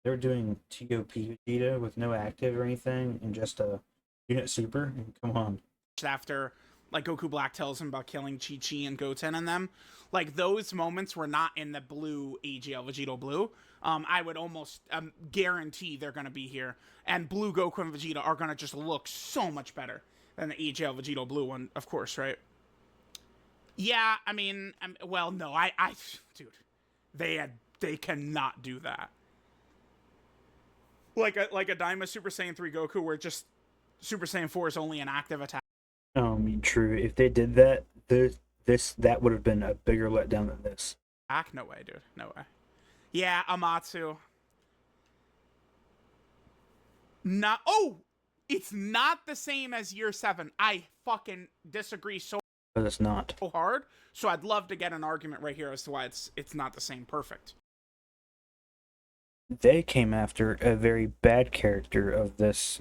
they were doing TOP Vegeta with no active or anything, and just a unit super. Come on. After, like, Goku Black tells him about killing Chi Chi and Goten and them. Like, those moments were not in the blue AGL Vegito Blue. I would almost guarantee they're going to be here. And blue Goku and Vegeta are going to just look so much better than the AGL Vegito Blue one, of course, right? Yeah, I mean, well, no, dude, they cannot do that. Like a Daima Super Saiyan 3 Goku, where just Super Saiyan 4 is only an active attack. True. If they did that, that would have been a bigger letdown than this. No way, dude. No way. Yeah, Amatsu. Not. Oh, it's not the same as Year 7. I fucking disagree so. But it's not. Hard. So I'd love to get an argument right here as to why it's not the same. Perfect. They came after a very bad character of this,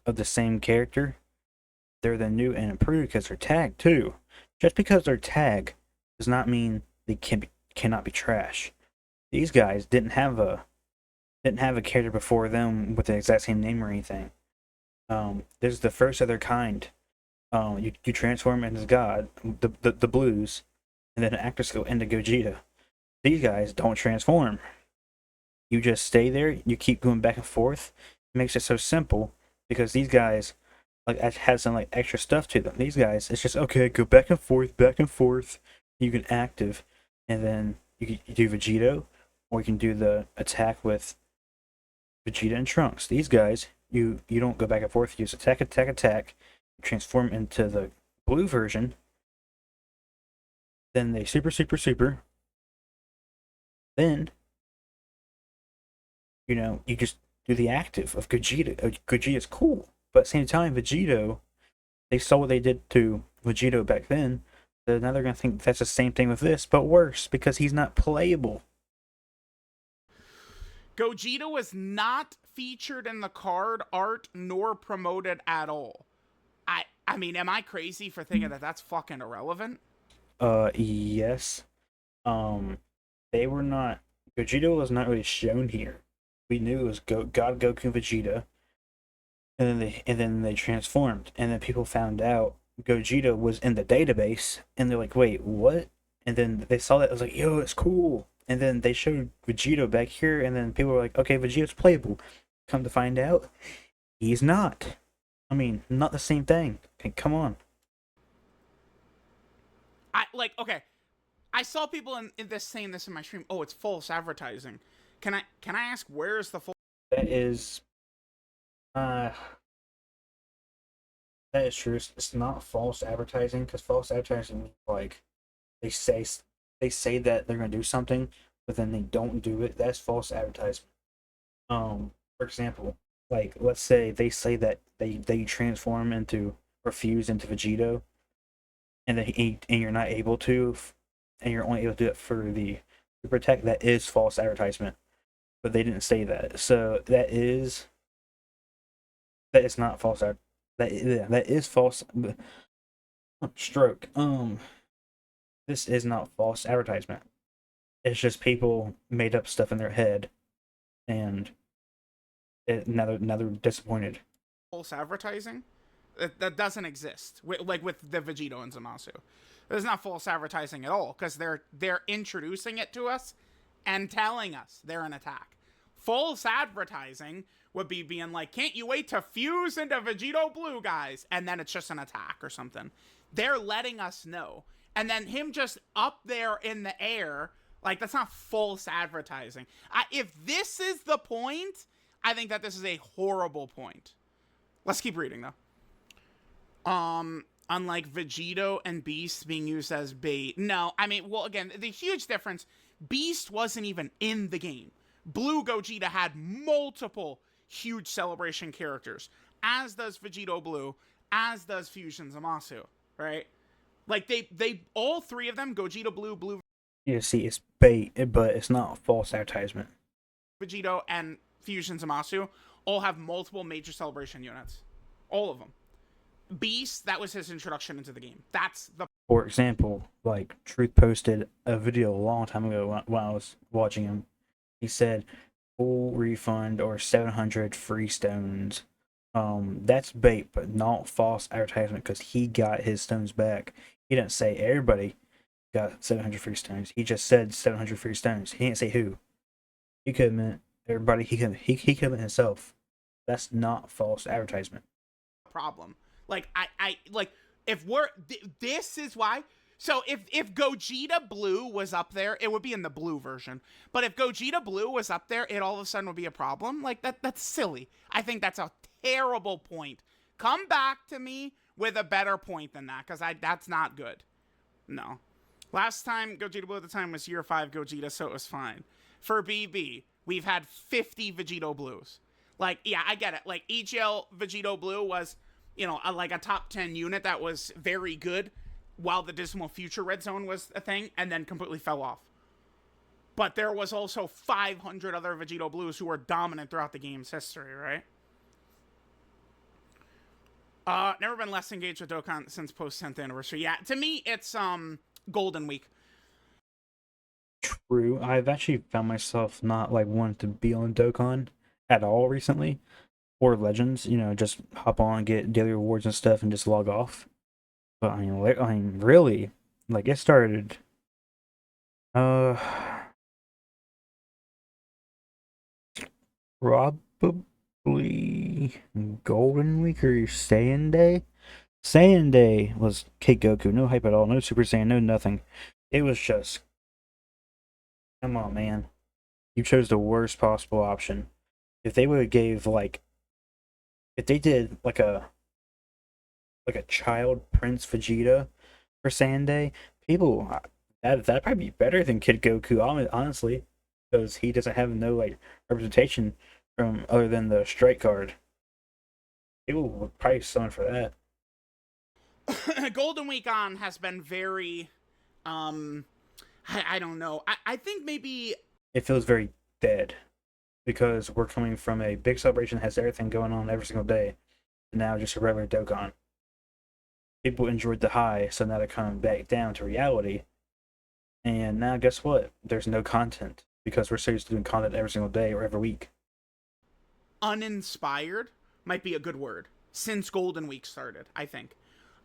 of the same character. They're the new and improved because they're tagged too. Just because they're tagged does not mean they cannot be trash. These guys didn't have a character before them with the exact same name or anything. This is the first of their kind. You transform into God, the blues, and then actors go into Gogeta. These guys don't transform. You just stay there. You keep going back and forth. It makes it so simple because these guys, like, has some, like, extra stuff to them. These guys, it's just, okay, go back and forth, back and forth. You can active, and then you do Vegito, or you can do the attack with Vegeta and Trunks. These guys, you don't go back and forth. You just attack, attack, attack. transform into the blue version, then they super, super, super. Then, you just do the active of Gogeta. Gogeta's cool. But at the same time, Vegito, they saw what they did to Vegito back then. So now they're going to think that's the same thing with this, but worse, because he's not playable. Gogeta was not featured in the card art nor promoted at all. I mean, am I crazy for thinking that that's fucking irrelevant? Yes. They were not. Gogeta was not really shown here. We knew it was God Goku Vegeta, and then they transformed, and then people found out Gogeta was in the database, and they're like, "Wait, what?" And then they saw that, it was like, "Yo, it's cool." And then they showed Vegeta back here, and then people were like, "Okay, Vegeta's playable." Come to find out, he's not. I mean, not the same thing. Okay, come on. Okay. I saw people in this saying this in my stream. Oh, it's false advertising. Can I ask where is the full? That is, uh, that is true. It's not false advertising, because false advertising means like they say they say that they're gonna do something, but then they don't do it. That's false advertisement. For example, like let's say they say that they transform into or fuse into Vegito, and and you're not able to, and you're only able to do it for the super tech. That is false advertisement, but they didn't say that. So that is not false. That is false. Stroke. This is not false advertisement. It's just people made up stuff in their head, and now they're disappointed. False advertising? That doesn't exist. Like with the Vegito and Zamasu. It's not false advertising at all, because they're introducing it to us and telling us they're an attack. False advertising would be being like, can't you wait to fuse into Vegito Blue, guys? And then it's just an attack or something. They're letting us know. And then him just up there in the air, like, that's not false advertising. If this is the point, I think that this is a horrible point. Let's keep reading, though. Unlike Vegito and Beast being used as bait. No, I mean, well, again, the huge difference, Beast wasn't even in the game. Blue Gogeta had multiple huge celebration characters, as does Vegito Blue, as does Fusion Zamasu, right? Like, they all three of them, Gogeta Blue, Yeah, see, it's bait, but it's not false advertisement. Vegito, and Fusion Zamasu all have multiple major celebration units. All of them. Beast, that was his introduction into the game. That's the. For example, like Truth posted a video a long time ago when I was watching him. He said full refund or 700 free stones. That's bait, but not false advertisement, because he got his stones back. He didn't say everybody got 700 free stones. He just said 700 free stones. He didn't say who. He could have meant everybody. He could have meant himself. That's not false advertisement. Problem. Like, I like, if we're, this is why. So if Gogeta Blue was up there, it would be in the blue version. But if Gogeta Blue was up there, it all of a sudden would be a problem. Like, that's silly. I think that's a terrible point. Come back to me with a better point than that, because that's not good. No. Last time Gogeta Blue at the time was year 5 Gogeta, so it was fine. For BB, we've had 50 Vegito Blues. Like, yeah, I get it. Like, EGL Vegito Blue was, like a top 10 unit that was very good while the Dismal Future Red Zone was a thing, and then completely fell off. But there was also 500 other Vegito Blues who were dominant throughout the game's history, right? Never been less engaged with Dokkan since post 10th anniversary. Yeah, to me, it's Golden Week. True. I've actually found myself not like wanting to be on Dokkan at all recently, or Legends. Just hop on, get daily rewards and stuff, and just log off. But I mean, really, like it started. Probably Golden Week or Saiyan Day. Saiyan Day was Kate Goku, no hype at all, no Super Saiyan, no nothing. It was just, come on, man. You chose the worst possible option. If they would have gave if they did like a like a child Prince Vegeta for Saiyan Day, people that'd probably be better than Kid Goku, honestly, because he doesn't have no like representation from other than the strike card. People would probably summon for that. Golden Week on has been very, um, I don't know. I think maybe It feels very dead because we're coming from a big celebration that has everything going on every single day, and now just a regular Dokkan. People enjoyed the high, so now they're coming back down to reality. And now, guess what? There's no content because we're so used to doing content every single day or every week. uninspired might be a good word since Golden Week started, I think.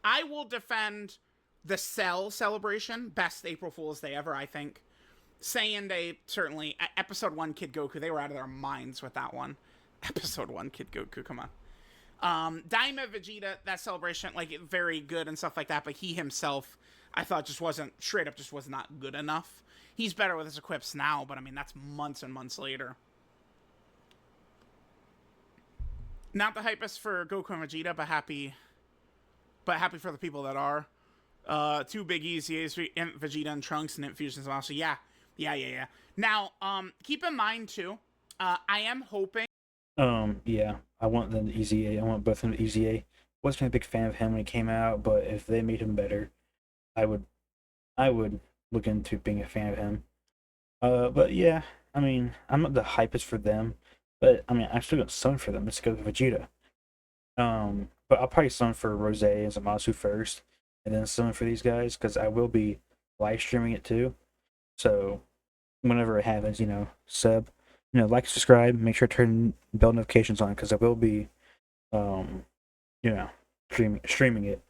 I will defend the Cell celebration, best April Fool's Day ever, I think. Saiyan Day, certainly. Episode 1, Kid Goku, they were out of their minds with that one. Episode 1, Kid Goku, come on. Daima Vegeta, that celebration, like, very good and stuff like that, but he himself, I thought just wasn't, straight up just was not good enough. He's better with his equips now, but I mean, that's months and months later. Not the hypest for Goku and Vegeta, but happy for the people that are. Two big EZAs for Vegeta and Trunks and Infusions and also, yeah. Now, keep in mind too, I am hoping. Yeah, I want the EZA. I want both of them to EZA. Wasn't a big fan of him when he came out, but if they made him better, I would, I would look into being a fan of him. But yeah, I mean, I'm not the hypest for them, but I mean, I'm still gonna summon for them. Let's go with Vegeta. But I'll probably summon for Rose and Zamasu first, and then summon for these guys because I will be live streaming it too. So whenever it happens, sub, like, subscribe, make sure to turn bell notifications on because I will be, um, you know, streaming it.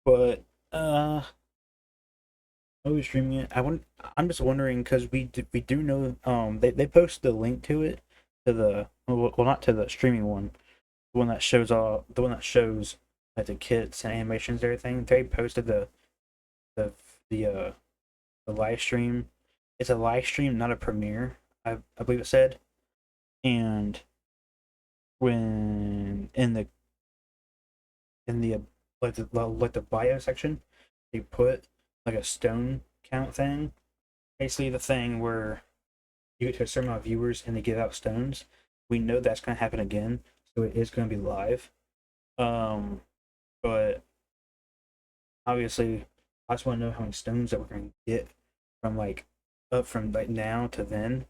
But I'll be streaming it. I'm just wondering because we do know they posted the link to it to the well, not to the streaming one, the one that shows like the kits and animations and everything. They posted the the uh the live stream. It's a live stream, not a premiere. I believe it said. And when in the like the bio section, they put like a stone count thing. Basically, the thing where you get to a certain amount of viewers and they give out stones. We know that's going to happen again, so it is going to be live. Um, but obviously, I just want to know how many stones that we're going to get from like up from like now to then,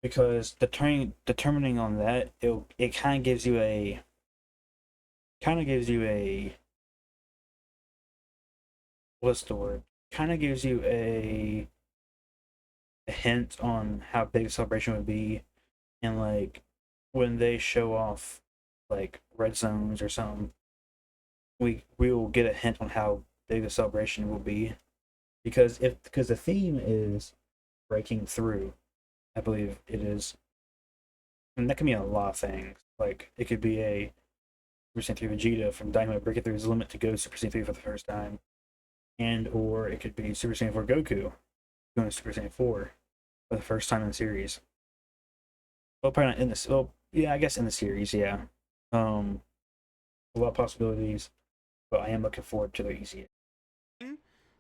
because determining on that, it kind of gives you a what's the word? Kind of gives you a hint on how big a celebration would be, and like when they show off like red zones or something, we will get a hint on how big the celebration will be, because the theme is breaking through. I believe it is, and that can mean a lot of things. Like it could be a Super Saiyan 3 Vegeta from Dynamite breaking through his limit to go Super Saiyan 3 for the first time, and or it could be Super Saiyan 4 Goku going to Super Saiyan 4 for the first time in the series. Well, probably not in this. Well, yeah, I guess in the series, yeah. Um, a lot of possibilities, but I am looking forward to the easy.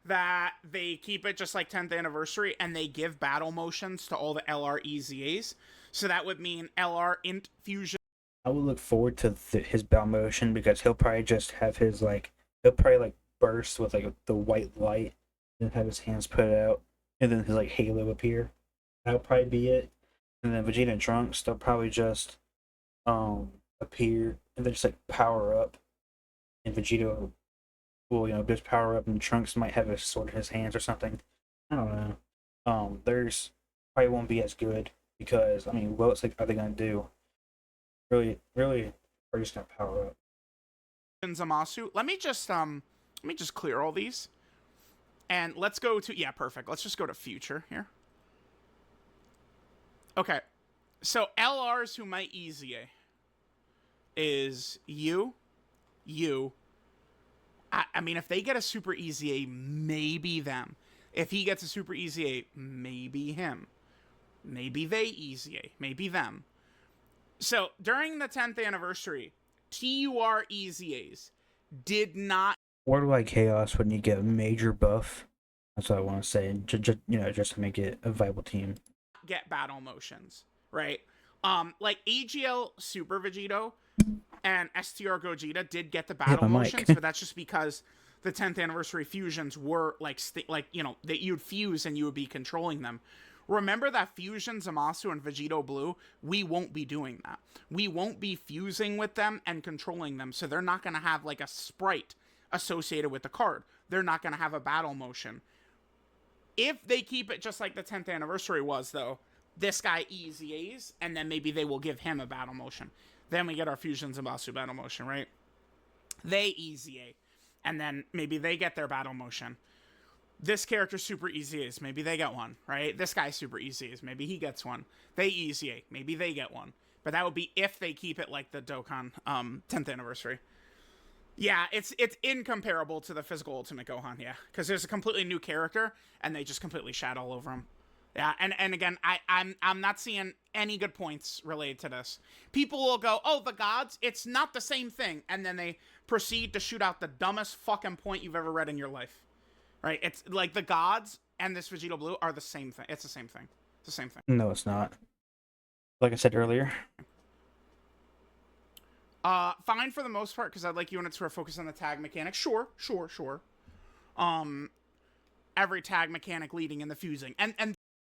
That they keep it just like 10th anniversary and they give battle motions to all the LR EZAs. So that would mean LR Int Fusion. I will look forward to his battle motion because he'll probably just have his he'll probably like burst with like the white light and have his hands put out and then his like halo appear. That'll probably be it. And then Vegeta and Trunks, they'll probably just appear and then just like power up, and Vegeta will just power up, and Trunks might have a sword in his hands or something. I don't know. There's probably won't be as good because I mean, what else are they gonna do? Really, really, are just gonna power up? Zamasu. Let me just clear all these. And let's go to, yeah, perfect. Let's just go to future here. Okay. So LRs who might EZA is you. I mean, if they get a super EZA, maybe them. If he gets a super EZA, maybe him. Maybe they EZA, maybe them. So during the 10th anniversary, TUR-EZAs did not Or like Chaos when you get a major buff. That's what I want to say. Just to make it a viable team. get battle motions, right? Like AGL Super Vegito and STR Gogeta did get the Hit battle my mic. motions, but that's just because the 10th anniversary fusions were like that you'd fuse and you would be controlling them. Remember that fusion Zamasu and Vegito Blue? We won't be doing that. We won't be fusing with them and controlling them, so they're not going to have like a sprite associated with the card. They're not going to have a battle motion. If they keep it just like the 10th anniversary was, though, this guy EZAs, and then maybe they will give him a battle motion. Then we get our Fusion Zamasu battle motion, right? They EZA, and then maybe they get their battle motion. This character super EZAs, maybe they get one, right? This guy super EZAs, maybe he gets one. They EZA, maybe they get one. But that would be if they keep it like the Dokkan 10th anniversary. Yeah, it's incomparable to the physical Ultimate Gohan, yeah. Because there's a completely new character, and they just completely shat all over him. Yeah, and again, I'm not seeing any good points related to this. People will go, oh, the gods, it's not the same thing. And then they proceed to shoot out the dumbest fucking point you've ever read in your life. Right? It's like the gods and this Vegito Blue are the same thing. It's the same thing. It's the same thing. No, it's not. Like I said earlier. Fine for the most part, because I'd like units who are focused on the tag mechanic. Sure. Every tag mechanic leading in the fusing. And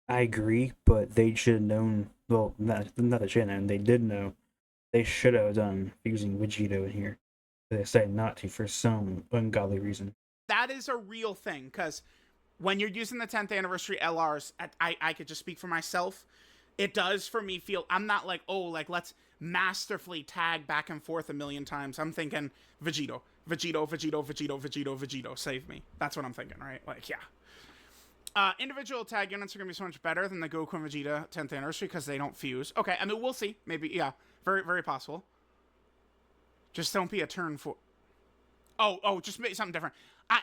I agree, but they should have known. Well, not that should have known. They did know. They should have done fusing Vegito in here. They decided not to for some ungodly reason. that is a real thing, because when you're using the 10th anniversary LRs, I could just speak for myself. It does for me feel, I'm not like, oh, like let's masterfully tag back and forth a million times. I'm thinking Vegito, save me. That's what I'm thinking, right? Like, yeah. Individual tag units are going to be so much better than the Goku and Vegeta 10th anniversary because they don't fuse. Okay, I mean, we'll see. Maybe, yeah. Very, very possible. Just don't be a turn 4. Oh, just make something different.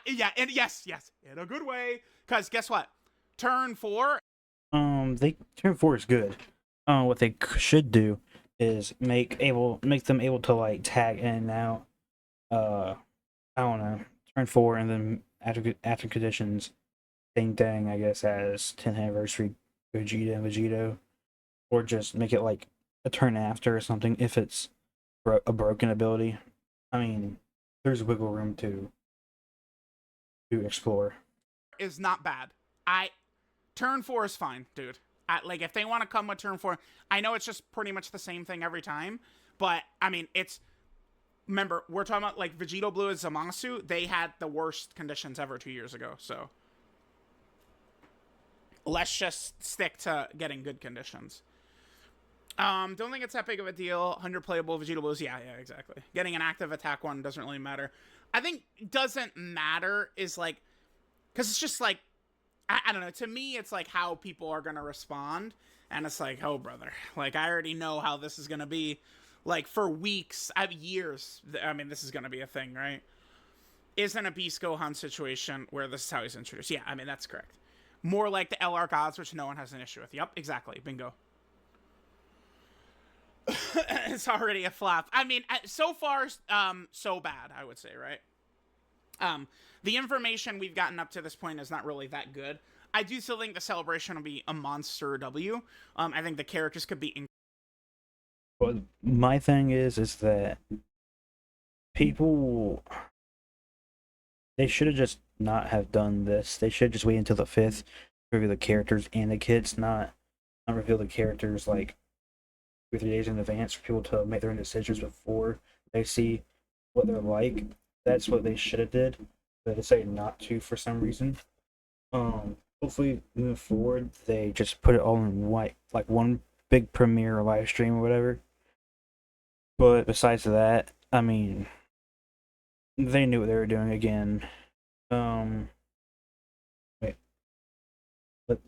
Yeah, and yes, in a good way. Because guess what? Turn 4. Turn 4 is good. What they should do is make them able to like tag in and out. I don't know. Turn 4 and then after conditions, same thing I guess as 10th anniversary Vegeta and Vegito, or just make it like a turn after or something if it's a broken ability. I mean, there's wiggle room to explore. Is not bad. Turn 4 is fine, dude. Like, if they want to come with turn 4, I know it's just pretty much the same thing every time, but, I mean, remember, we're talking about, like, Vegito Blue and Zamasu, they had the worst conditions ever 2 years ago, so. Let's just stick to getting good conditions. Don't think it's that big of a deal. 100 playable Vegito Blues, yeah, exactly. Getting an active attack one doesn't really matter. I think doesn't matter is, like, because it's just, like, I don't know. To me, it's like how people are going to respond. And it's like, oh, brother. Like, I already know how this is going to be. Like, for weeks, years. I mean, this is going to be a thing, right? Isn't a Beast Gohan situation where this is how he's introduced. Yeah, I mean, that's correct. More like the LR Gods, which no one has an issue with. Yep, exactly. Bingo. It's already a flop. I mean, so far, so bad, I would say, right? The information we've gotten up to this point is not really that good. I do still think the celebration will be a monster W. I think the characters could be. Well, my thing is that people, they should have just not have done this. They should just wait until the 5th to reveal the characters and the kids, not reveal the characters like 2 or 3 days in advance for people to make their own decisions before they see what they're like. That's what they should have did. They decided not to for some reason. Hopefully moving forward, they just put it all in like one big premiere or live stream or whatever. But besides that, I mean, they knew what they were doing again. Wait,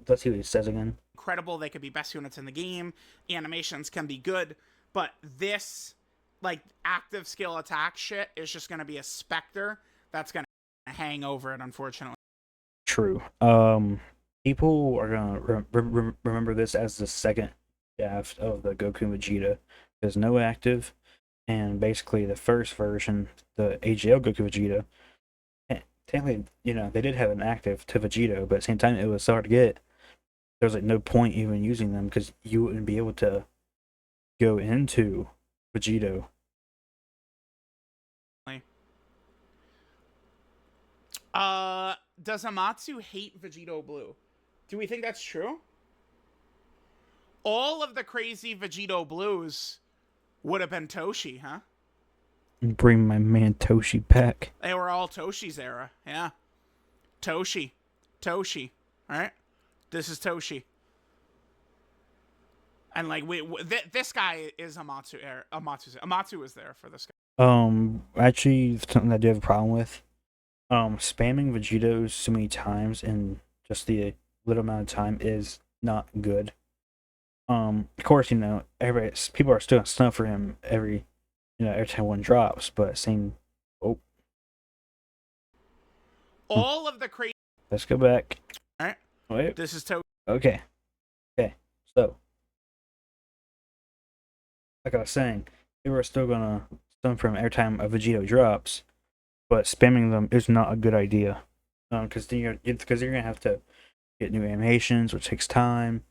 let's see what it says again. Incredible. They could be best units in the game. Animations can be good, but this like active skill attack shit is just going to be a specter that's going to hang over it, unfortunately. True. People are gonna remember this as the second shaft of the Goku Vegeta. There's no active. and basically the first version, the AGL Goku Vegeta, technically, they did have an active to Vegito, but at the same time, it was so hard to get. There was like no point even using them because you wouldn't be able to go into Vegito. Does Amatsu hate Vegito Blue? Do we think that's true? All of the crazy Vegito Blues would have been Toshi, huh? Bring my man Toshi back. They were all Toshi's era, yeah. Toshi. Alright? This is Toshi. And like this guy is Amatsu era. Amatsu is there for this guy. Actually, something I do have a problem with. Spamming Vegetos so many times in just the little amount of time is not good. Of course, people are still gonna stun for him every time one drops, but all of the crazy. Let's go back. All right. Wait. This is Toshi. Okay. So, like I was saying, people are still gonna stun for him every time a Vegito drops, but spamming them is not a good idea. Because you're gonna have to get new animations, which takes time,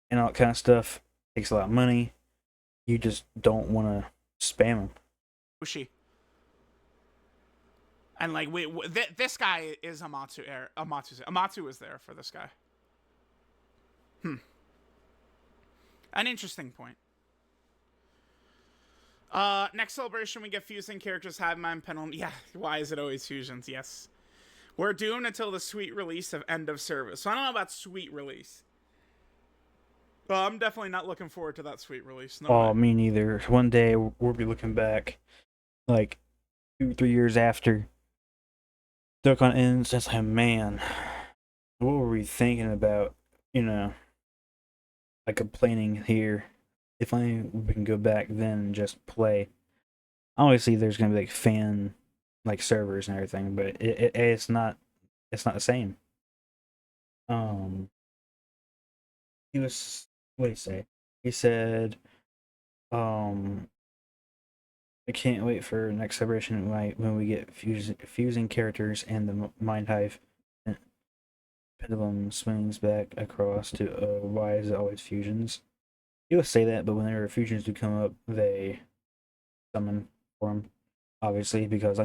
and all that kind of stuff. Takes a lot of money. You just don't want to spam them. Toshi. And like this guy is Amatsu era. Amatsu is there for this guy. An interesting point. Next celebration, we get fusing characters have my penalty. Yeah, why is it always fusions? Yes. We're doomed until the sweet release of End of Service. So I don't know about sweet release. Well, I'm definitely not looking forward to that sweet release. No way. Me neither. One day we'll be looking back, like 2-3 years after Dokkan ends. That's like, man, what were we thinking about? Like complaining here. If only we can go back then and just play. Obviously, there's gonna be like fan servers and everything, but it's not the same. He was what did he say? He said, I can't wait for next celebration when we get fusing characters and the Mind Hive pendulum swings back across to why is it always fusions? He would say that, but whenever fusions do come up, they summon for him, obviously, because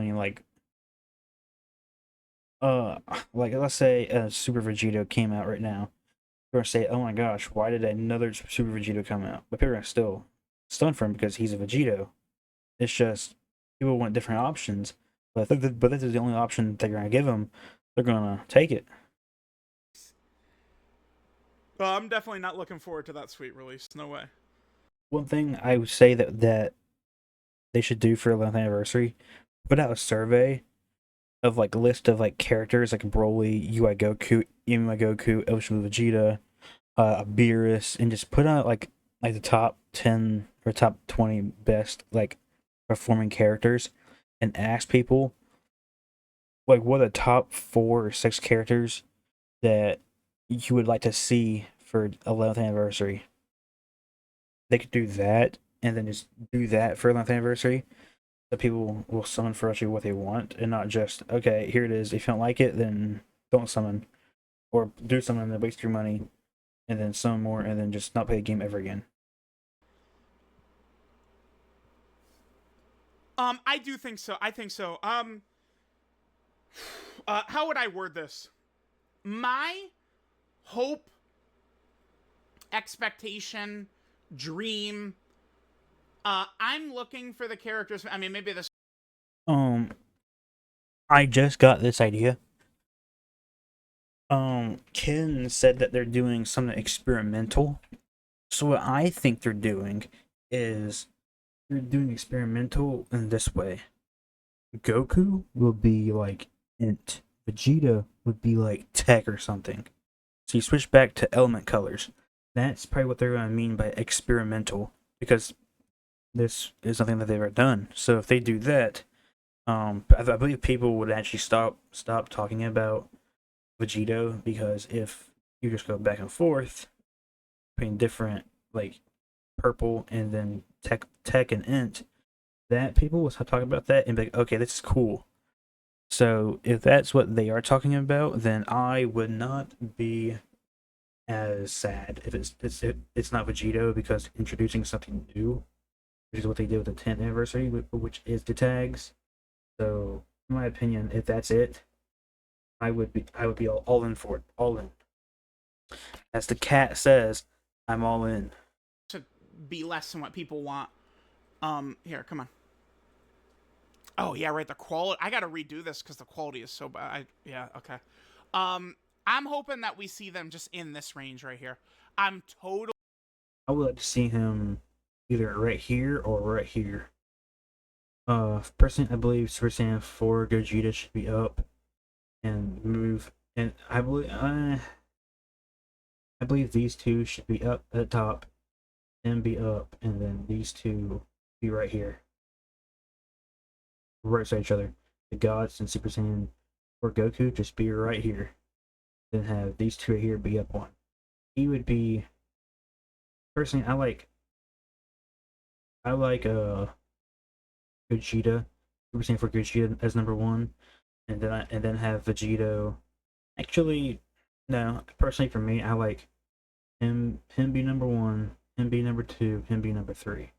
let's say a Super Vegito came out right now. You're gonna say, oh my gosh, why did another Super Vegito come out? But people are still stun for him because he's a Vegito. It's just people want different options, but this is the only option they're gonna give them. They're gonna take it. Well, I'm definitely not looking forward to that sweet release. No way. One thing I would say that they should do for 11th anniversary, put out a survey of a list of characters like Broly, UI Goku, EMI Goku, Ocean Vegeta, Beerus, and just put out like the top 10 or top 20 best performing characters, and ask people what are the top 4 or 6 characters that you would like to see for 11th anniversary. They could do that, and then just do that for 11th anniversary. The people will summon for actually what they want, and not just, okay, here it is. If you don't like it, then don't summon, or do something that waste your money, and then summon more, and then just not play the game ever again. I do think so. I think so. How would I word this? My hope, expectation, dream. I'm looking for the characters. I mean, maybe this. I just got this idea. Ken said that they're doing something experimental. So what I think they're doing is they're doing experimental in this way. Goku will be like int. Vegeta would be like tech or something. So you switch back to element colors. That's probably what they're going to mean by experimental, because this is nothing that they've ever done. So if they do that, I believe people would actually stop talking about Vegito, because if you just go back and forth between different purple and then tech and int, that people will talk about that and be like, okay, this is cool. So if that's what they are talking about, then I would not be as sad if it's not Vegito, because introducing something new, which is what they did with the 10th anniversary, which is the tags. So in my opinion, if that's it, I would be all in for it, all in. As the cat says, I'm all in. To be less than what people want. Here, come on. Oh yeah, right. The quality. I gotta redo this because the quality is so bad. Yeah, okay. I'm hoping that we see them just in this range right here. I'm totally. I would like to see him either right here or right here. Personally, I believe Super Saiyan 4 Gogeta should be up and move, and I believe these two should be up at the top and be up, and then these two be right here, right beside each other. The gods and Super Saiyan or Goku just be right here. Then have these two right here be up one. He would be, personally, I like Gogeta, Super Saiyan for Gogeta as number one, and then have Vegito. Actually, no. Personally, for me, I like him be number one, him be number two, him be number three.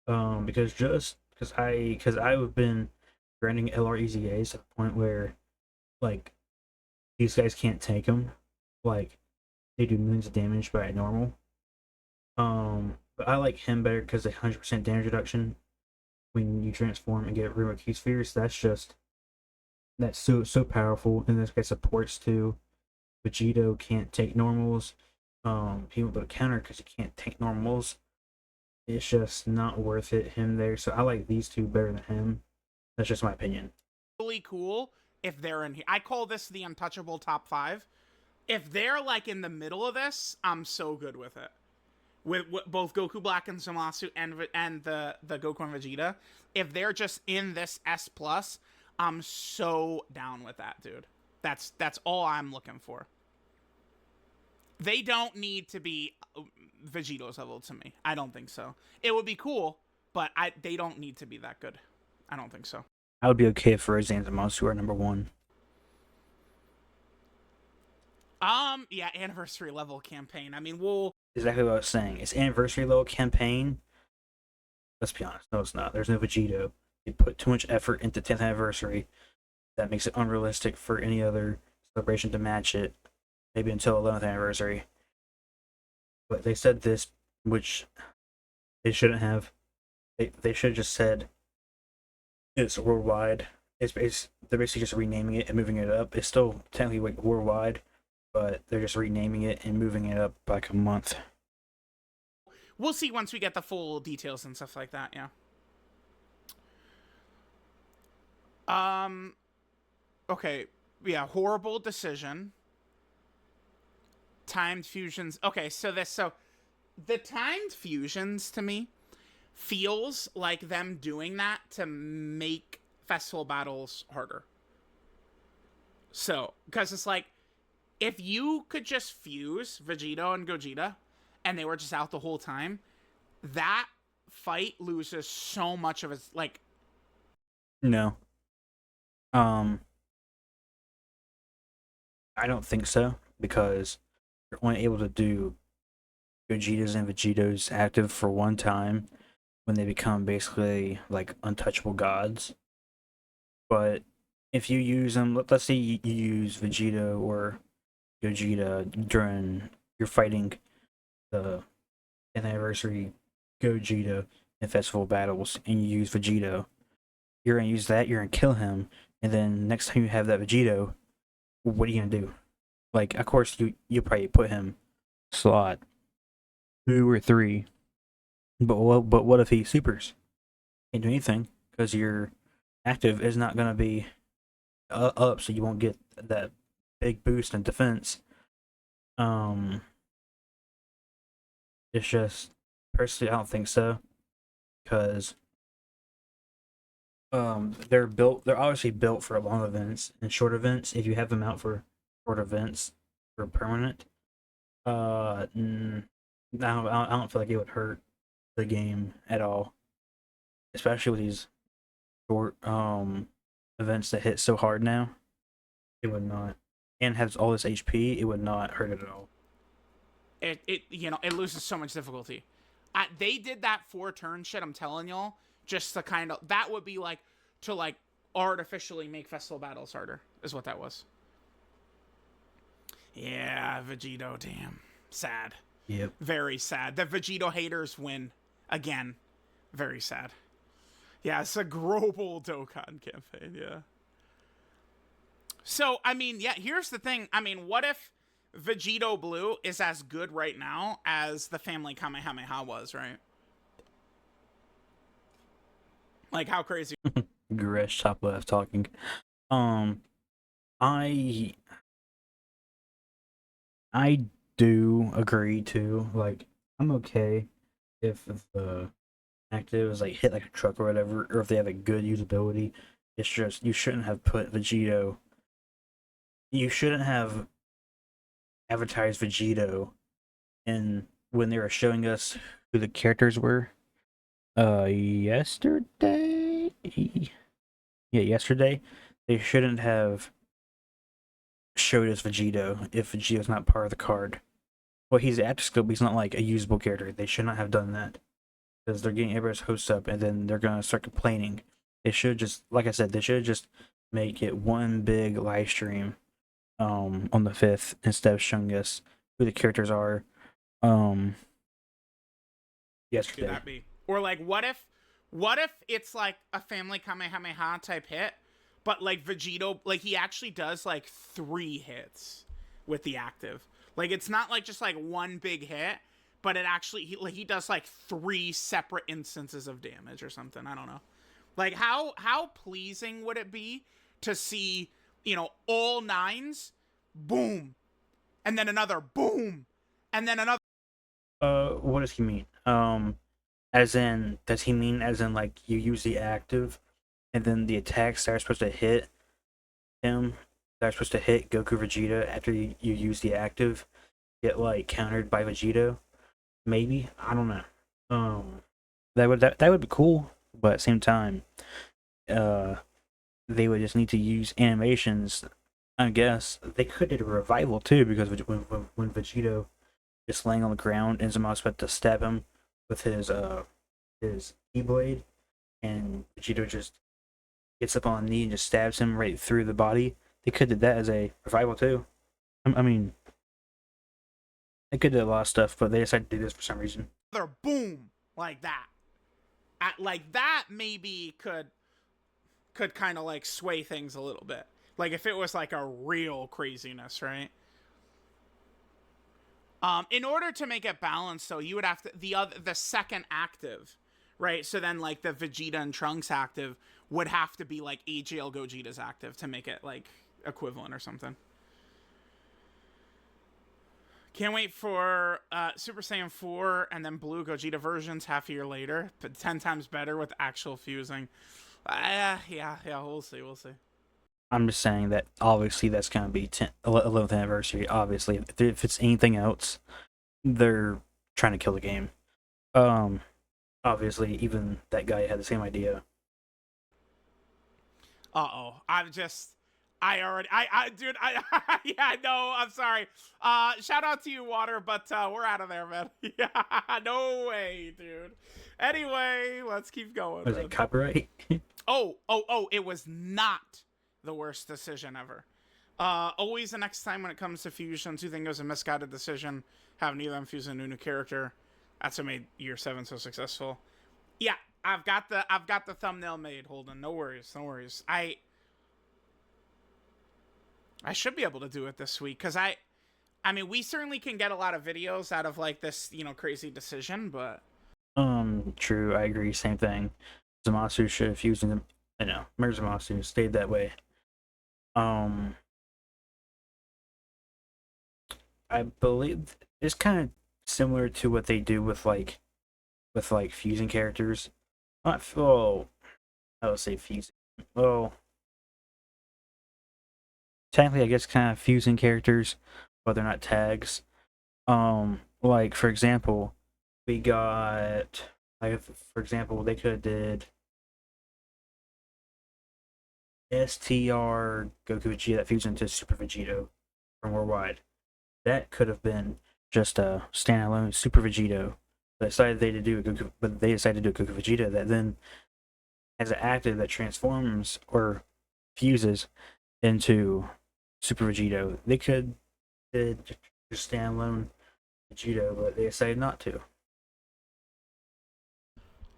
Because I've been grinding LREZAs to the point where, like, these guys can't take them. Like, they do millions of damage by normal. But I like him better because 100% damage reduction when you transform and get remote key spheres. That's so powerful, and this guy supports too. Vegito can't take normals. He won't be able to counter because he can't take normals. It's just not worth it, him there. So I like these two better than him. That's just my opinion. Really cool if they're in here. I call this the untouchable top 5. If they're like in the middle of this, I'm so good with it. With both Goku Black and Zamasu and the Goku and Vegeta, if they're just in this S plus, I'm so down with that, dude. That's all I'm looking for. They don't need to be Vegito's level to me. I don't think so. It would be cool, but they don't need to be that good. I don't think so. I would be okay if Rose and Zamasu are number one. Yeah, anniversary level campaign. I mean, we'll Exactly what I was saying. It's anniversary level campaign. Let's be honest. No, it's not. There's no Vegito. They put too much effort into 10th anniversary. That makes it unrealistic for any other celebration to match it. Maybe until 11th anniversary. But they said this, which they shouldn't have. They should have just said it's worldwide. They're basically just renaming it and moving it up. It's still technically like worldwide, but they're just renaming it and moving it up like a month. we'll see once we get the full details and stuff like that. Yeah. Okay. Yeah. Horrible decision. Timed fusions. Okay. So the timed fusions to me feels like them doing that to make festival battles harder. So, because it's like, if you could just fuse Vegito and Gogeta and they were just out the whole time, that fight loses so much of its, like, No. Um, I don't think so, because you're only able to do Gogeta's and Vegeto's active for one time when they become basically like untouchable gods. But if you use them, let's say you use Vegeta or Gogeta during you're fighting the 10th anniversary Gogeta in festival battles, and you use Vegito, you're gonna use that, you're gonna kill him, and then next time you have that Vegito, what are you gonna do? Like, of course you probably put him slot 2 or 3, but what if he supers? Can't do anything because your active is not gonna be up, so you won't get that big boost in defense. Um, it's just, personally, I don't think so, because they're obviously built for long events and short events. If you have them out for short events for permanent, I don't feel like it would hurt the game at all. especially with these short events that hit so hard now, it would not. And has all this HP, it would not hurt it at all. It loses so much difficulty. They did that 4-turn shit. I'm telling y'all, just to kind of that would be like to like artificially make festival battles harder. Is what that was. Yeah, Vegito. Damn, sad. Yep. Very sad. The Vegito haters win again. Very sad. Yeah, it's a global Dokkan campaign. Yeah. So I mean, yeah. Here's the thing. I mean, what if Vegito Blue is as good right now as the Family Kamehameha was, right? Like, how crazy? Gresh top left talking. I I do agree too. Like, I'm okay if the active is like hit like a truck or whatever, or if they have a good usability. It's just you shouldn't have put Vegito. You shouldn't have advertised Vegito in when they were showing us who the characters were. Yesterday. Yeah, yesterday. They shouldn't have showed us Vegito if Vegito's not part of the card. Well, he's active skill, but he's not like a usable character. They should not have done that because they're getting everybody's hopes up, and then they're gonna start complaining. They should just, like I said, they should just make it one big live stream, on the 5th instead of showing us who the characters are, yesterday. Could that be? Or like, what if it's like a Family Kamehameha type hit, but like Vegito, like he actually does like 3 hits with the active. Like it's not like just like one big hit, but it actually he does like 3 separate instances of damage or something. I don't know. Like how pleasing would it be to see, all 9s, boom, and then another boom, and then another. What does he mean? As in, does he mean as in like you use the active, and then the attacks that are supposed to hit him, that are supposed to hit Goku Vegeta after you use the active, get like countered by Vegito? Maybe, I don't know. That would be cool, but at the same time, they would just need to use animations. I guess they could do a revival too, because when Vegito is laying on the ground and Zama's about to stab him with his E-blade, and Vegito just gets up on a knee and just stabs him right through the body. They could do that as a revival too. I mean, they could do a lot of stuff, but they decided to do this for some reason. Another boom like that. Like that maybe could kind of like sway things a little bit. Like if it was like a real craziness, right? In order to make it balanced, though, you would have to the second active, right? So then like the Vegeta and Trunks active would have to be like AGL Gogeta's active to make it like equivalent or something. Can't wait for Super Saiyan 4 and then Blue Gogeta versions half a year later, but 10 times better with actual fusing. Yeah, we'll see. I'm just saying that obviously that's going to be 11th anniversary. Obviously, if it's anything else, they're trying to kill the game. Obviously, even that guy had the same idea. Dude, yeah, no, I'm sorry. Shout out to you, Water, but we're out of there, man. Yeah, no way, dude. Anyway, let's keep going. Was it copyright? Oh, it was not the worst decision ever. Always the next time when it comes to fusions, you think it was a misguided decision, having neither of them fuse a new character. That's what made Year 7 so successful. Yeah, I've got the thumbnail made, Holden. No worries. I should be able to do it this week, because I mean, we certainly can get a lot of videos out of like this, crazy decision, but True, I agree, same thing. Zamasu should have fused them, Mirror Zamasu stayed that way. I believe it's kind of similar to what they do with fusing characters. Not I would say fusing. Well, technically, I guess kind of fusing characters, but they're not tags. Like for example, we got for example, they could have did STR Goku Vegeta that fused into Super Vegito from Worldwide. That could have been just a standalone Super Vegito. But they decided to do a Goku Vegeta that then has an active that transforms or fuses into Super Vegito. They could did just standalone Vegito, but they decided not to.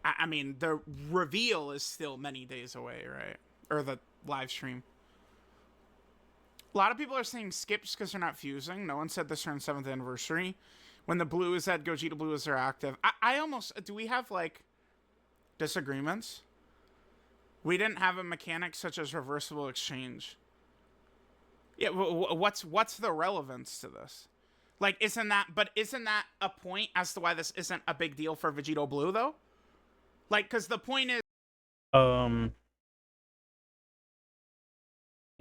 I mean, the reveal is still many days away, right? Or the live stream. A lot of people are saying skip just because they're not fusing. No one said this during 7th anniversary. When the blue is at Gogeta Blue is their active. I almost... Do we have, like, disagreements? We didn't have a mechanic such as reversible exchange. Yeah, what's the relevance to this? Like, isn't that a point as to why this isn't a big deal for Vegito Blue, though? Like, because the point is... You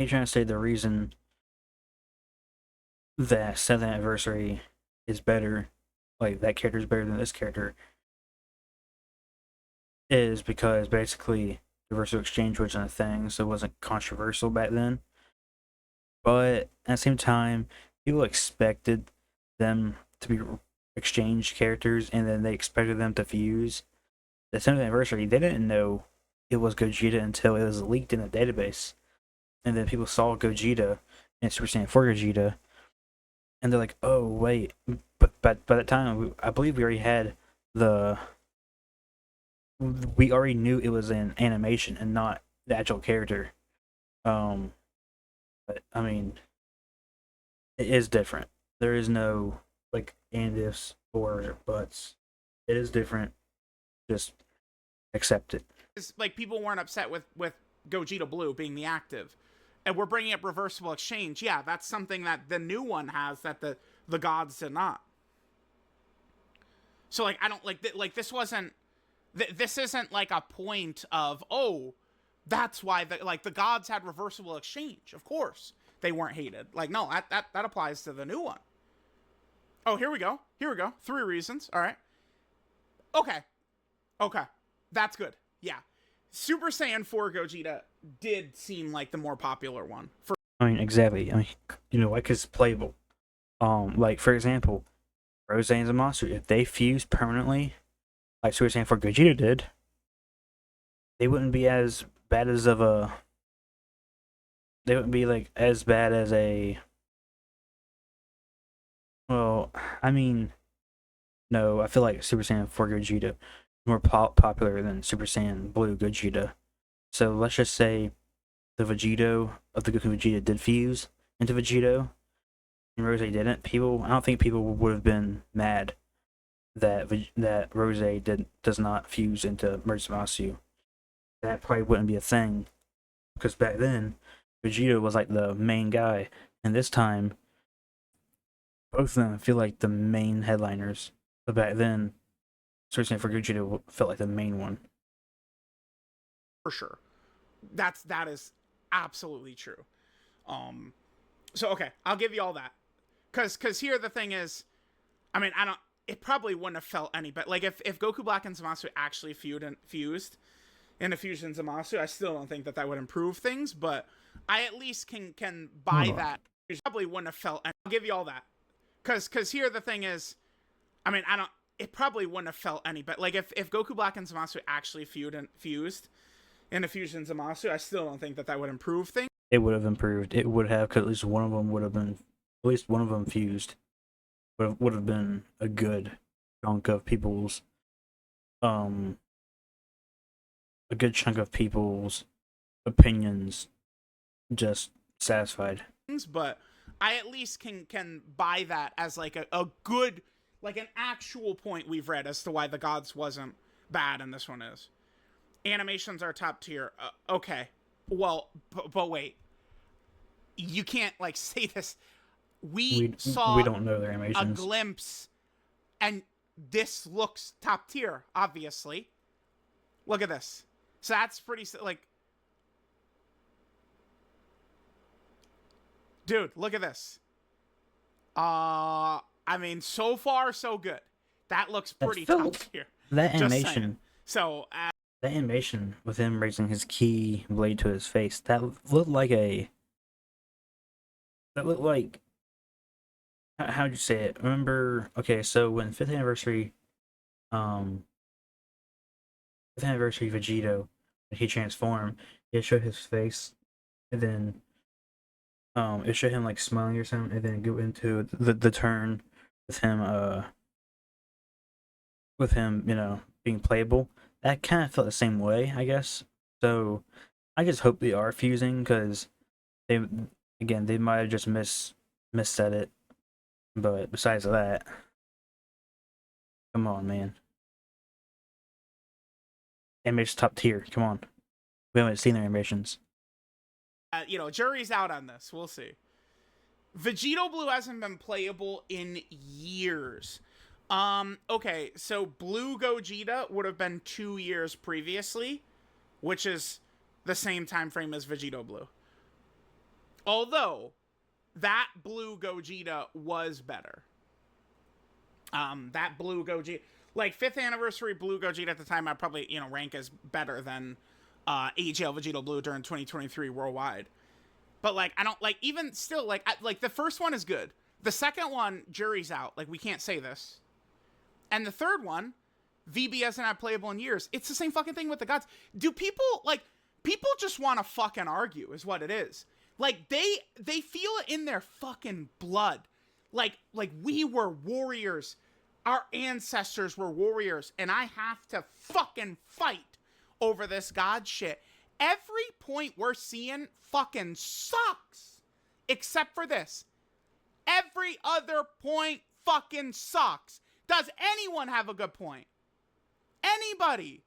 trying to say the reason that 7th anniversary is better, like that character is better than this character, is because basically reversal exchange wasn't a thing, so it wasn't controversial back then. But at the same time, people expected them to be exchange characters, and then they expected them to fuse. The 7th anniversary, they didn't know it was Gogeta until it was leaked in a database, and then people saw Gogeta and Super Saiyan 4 Gogeta, and they're like, "Oh wait!" But by that time, I believe we already had we already knew it was an animation and not the actual character. But I mean, it is different. There is no like and ifs or buts. It is different. Just accept it. Like, people weren't upset with Gogeta Blue being the active. And we're bringing up reversible exchange. Yeah, that's something that the new one has that the gods did not. So, like, I don't like this wasn't this isn't like a point of, oh, that's why the gods had reversible exchange. Of course they weren't hated. Like, no, that applies to the new one. Oh, here we go. 3 reasons. All right. Okay, that's good. Yeah, Super Saiyan 4 Gogeta did seem like the more popular one. I mean, exactly. I mean, like, it's playable. Like, for example, Rose and Zamasu, if they fuse permanently, like Super Saiyan 4 Gogeta did, they wouldn't be as bad as they wouldn't be like as bad as a. Well, I mean, no, I feel like Super Saiyan 4 Gogeta is more popular than Super Saiyan Blue Gogeta. So let's just say the Vegito of the Goku Vegeta did fuse into Vegito, and Rose didn't. I don't think people would have been mad that Rose does not fuse into Merge Zamasu. That probably wouldn't be a thing, because back then Vegeta was like the main guy, and this time both of them feel like the main headliners. But back then, Super Saiyan 4 Gogeta felt like the main one. For sure, that is absolutely true. So okay, I'll give you all that, because here the thing is, I mean, I don't. It probably wouldn't have felt any better. Like, if Goku Black and Zamasu actually fused into Fusion Zamasu, I still don't think that would improve things. But I at least can buy that. It probably wouldn't have felt. I'll give you all that, because here the thing is, I mean, I don't. It probably wouldn't have felt any better. Like, if Goku Black and Zamasu actually fused into Fusion Zamasu, I still don't think that would improve things. It would have improved. It would have, because at least one of them would have been, at least one of them fused. Would have been a good chunk of people's, a good chunk of people's opinions just satisfied. But I at least can buy that as like a good, like an actual point we've read as to why the gods wasn't bad and this one is. Animations are top tier. Okay, well, but wait, you can't like say this. We saw we don't know their animations. A glimpse, and this looks top tier. Obviously, look at this. So that's pretty like, dude, look at this. I mean, so far so good. That looks pretty top tier. That animation. So that animation with him raising his key blade to his face, looked like a that looked like how'd you say it? Remember? Okay, so when um, fifth anniversary Vegito, when he transformed, it showed his face, and then it showed him like smiling or something, and then go into the turn with him being playable. That kind of felt the same way, I guess. So I just hope they are fusing because they again they might have just missaid it. But besides that, come on, man. Animation's top tier. Come on. We haven't seen their animations. Jury's out on this. We'll see. Vegito Blue hasn't been playable in years. Okay, so Blue Gogeta would have been 2 years previously, which is the same time frame as Vegito Blue. Although that Blue Gogeta was better. That Blue Gogeta, like 5th anniversary Blue Gogeta at the time, I'd probably rank as better than AGL Vegito Blue during 2023 worldwide. But like I don't like even still like the first one is good. The second one, jury's out. Like we can't say this. And the third one, VB hasn't had playable in years. It's the same fucking thing with the gods. Do people just want to fucking argue is what it is. Like they feel it in their fucking blood. Like we were warriors. Our ancestors were warriors and I have to fucking fight over this god shit. Every point we're seeing fucking sucks. Except for this. Every other point fucking sucks. Does anyone have a good point? Anybody?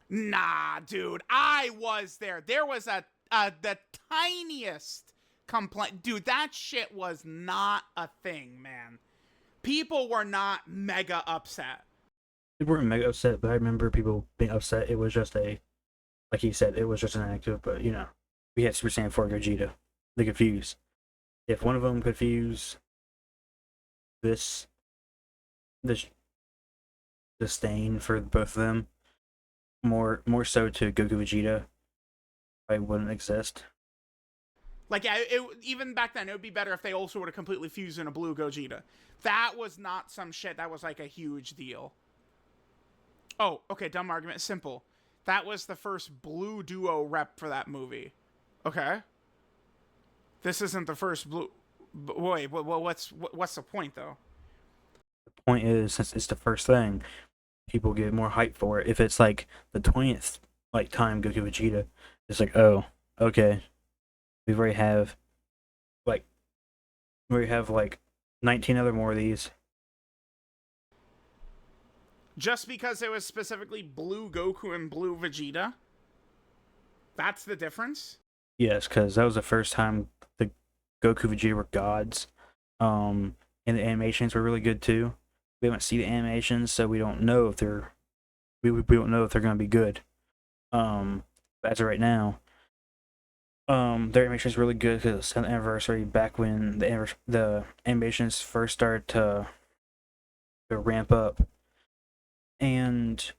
Nah, dude. I was there. There was the tiniest complaint. Dude, that shit was not a thing, man. People were not mega upset. People weren't mega upset, but I remember people being upset. It was just like he said, it was just an anecdote, but we had Super Saiyan 4 Gogeta. They could fuse. If one of them could fuse this this disdain for both of them, more so to Goku Vegeta, I wouldn't exist. Like, even back then, it would be better if they also would have completely fused in a Blue Gogeta. That was not some shit. That was like a huge deal. Oh, okay, dumb argument. Simple. That was the first Blue Duo rep for that movie. Okay. This isn't the first Blue. Wait, what's the point though? The point is, since it's the first thing, people get more hype for it. If it's like the 20th time Goku Vegeta, it's like, oh, okay, we already have like 19 other more of these. Just because it was specifically Blue Goku and Blue Vegeta? That's the difference? Yes, because that was the first time the Goku Vegeta were gods. And the animations were really good too. We haven't seen the animations, so we don't know if they're we don't know if they're gonna be good. As of right now, their animation is really good because it's 7th anniversary, back when the animations first started to ramp up, and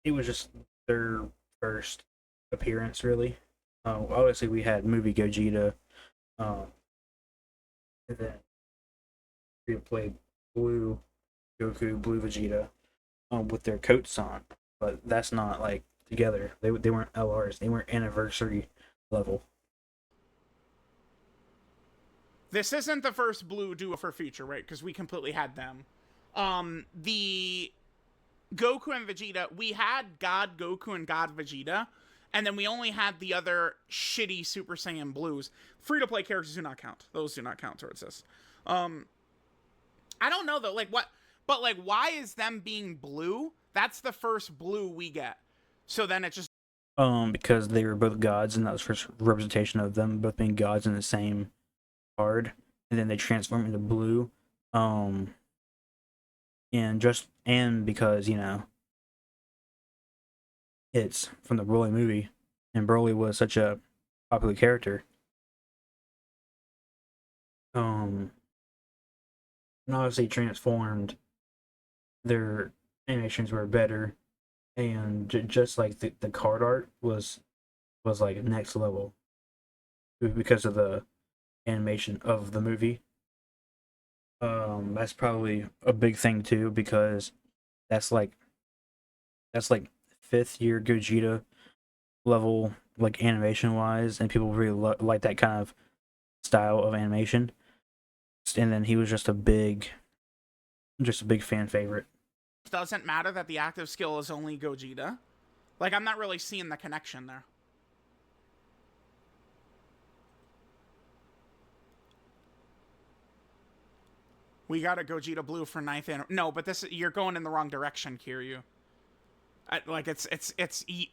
it was just their first appearance, really. Obviously, we had movie Gogeta, and then we played Blue Goku, Blue Vegeta, with their coats on, but that's not like together. They weren't LRs. They weren't anniversary level. This isn't the first Blue duo for Future, right? Because we completely had them. The Goku and Vegeta, we had God Goku and God Vegeta, and then we only had the other shitty Super Saiyan Blues. Free-to-play characters do not count. Those do not count towards this. I don't know though, but why is them being blue? That's the first blue we get. So then it just Because they were both gods, and that was first representation of them both being gods in the same card, and then they transform into blue. Um, and because it's from the Broly movie, and Broly was such a popular character. And obviously transformed their animations were better, and just like the card art was like next level because of the animation of the movie. That's probably a big thing too because that's like that's like fifth year Gogeta level like animation wise, and people really like that kind of style of animation. And then he was just a big fan favorite. Doesn't matter that the active skill is only Gogeta. Like, I'm not really seeing the connection there. We got a Gogeta Blue for 9th. No, but this you're going in the wrong direction, Kiryu. Like it's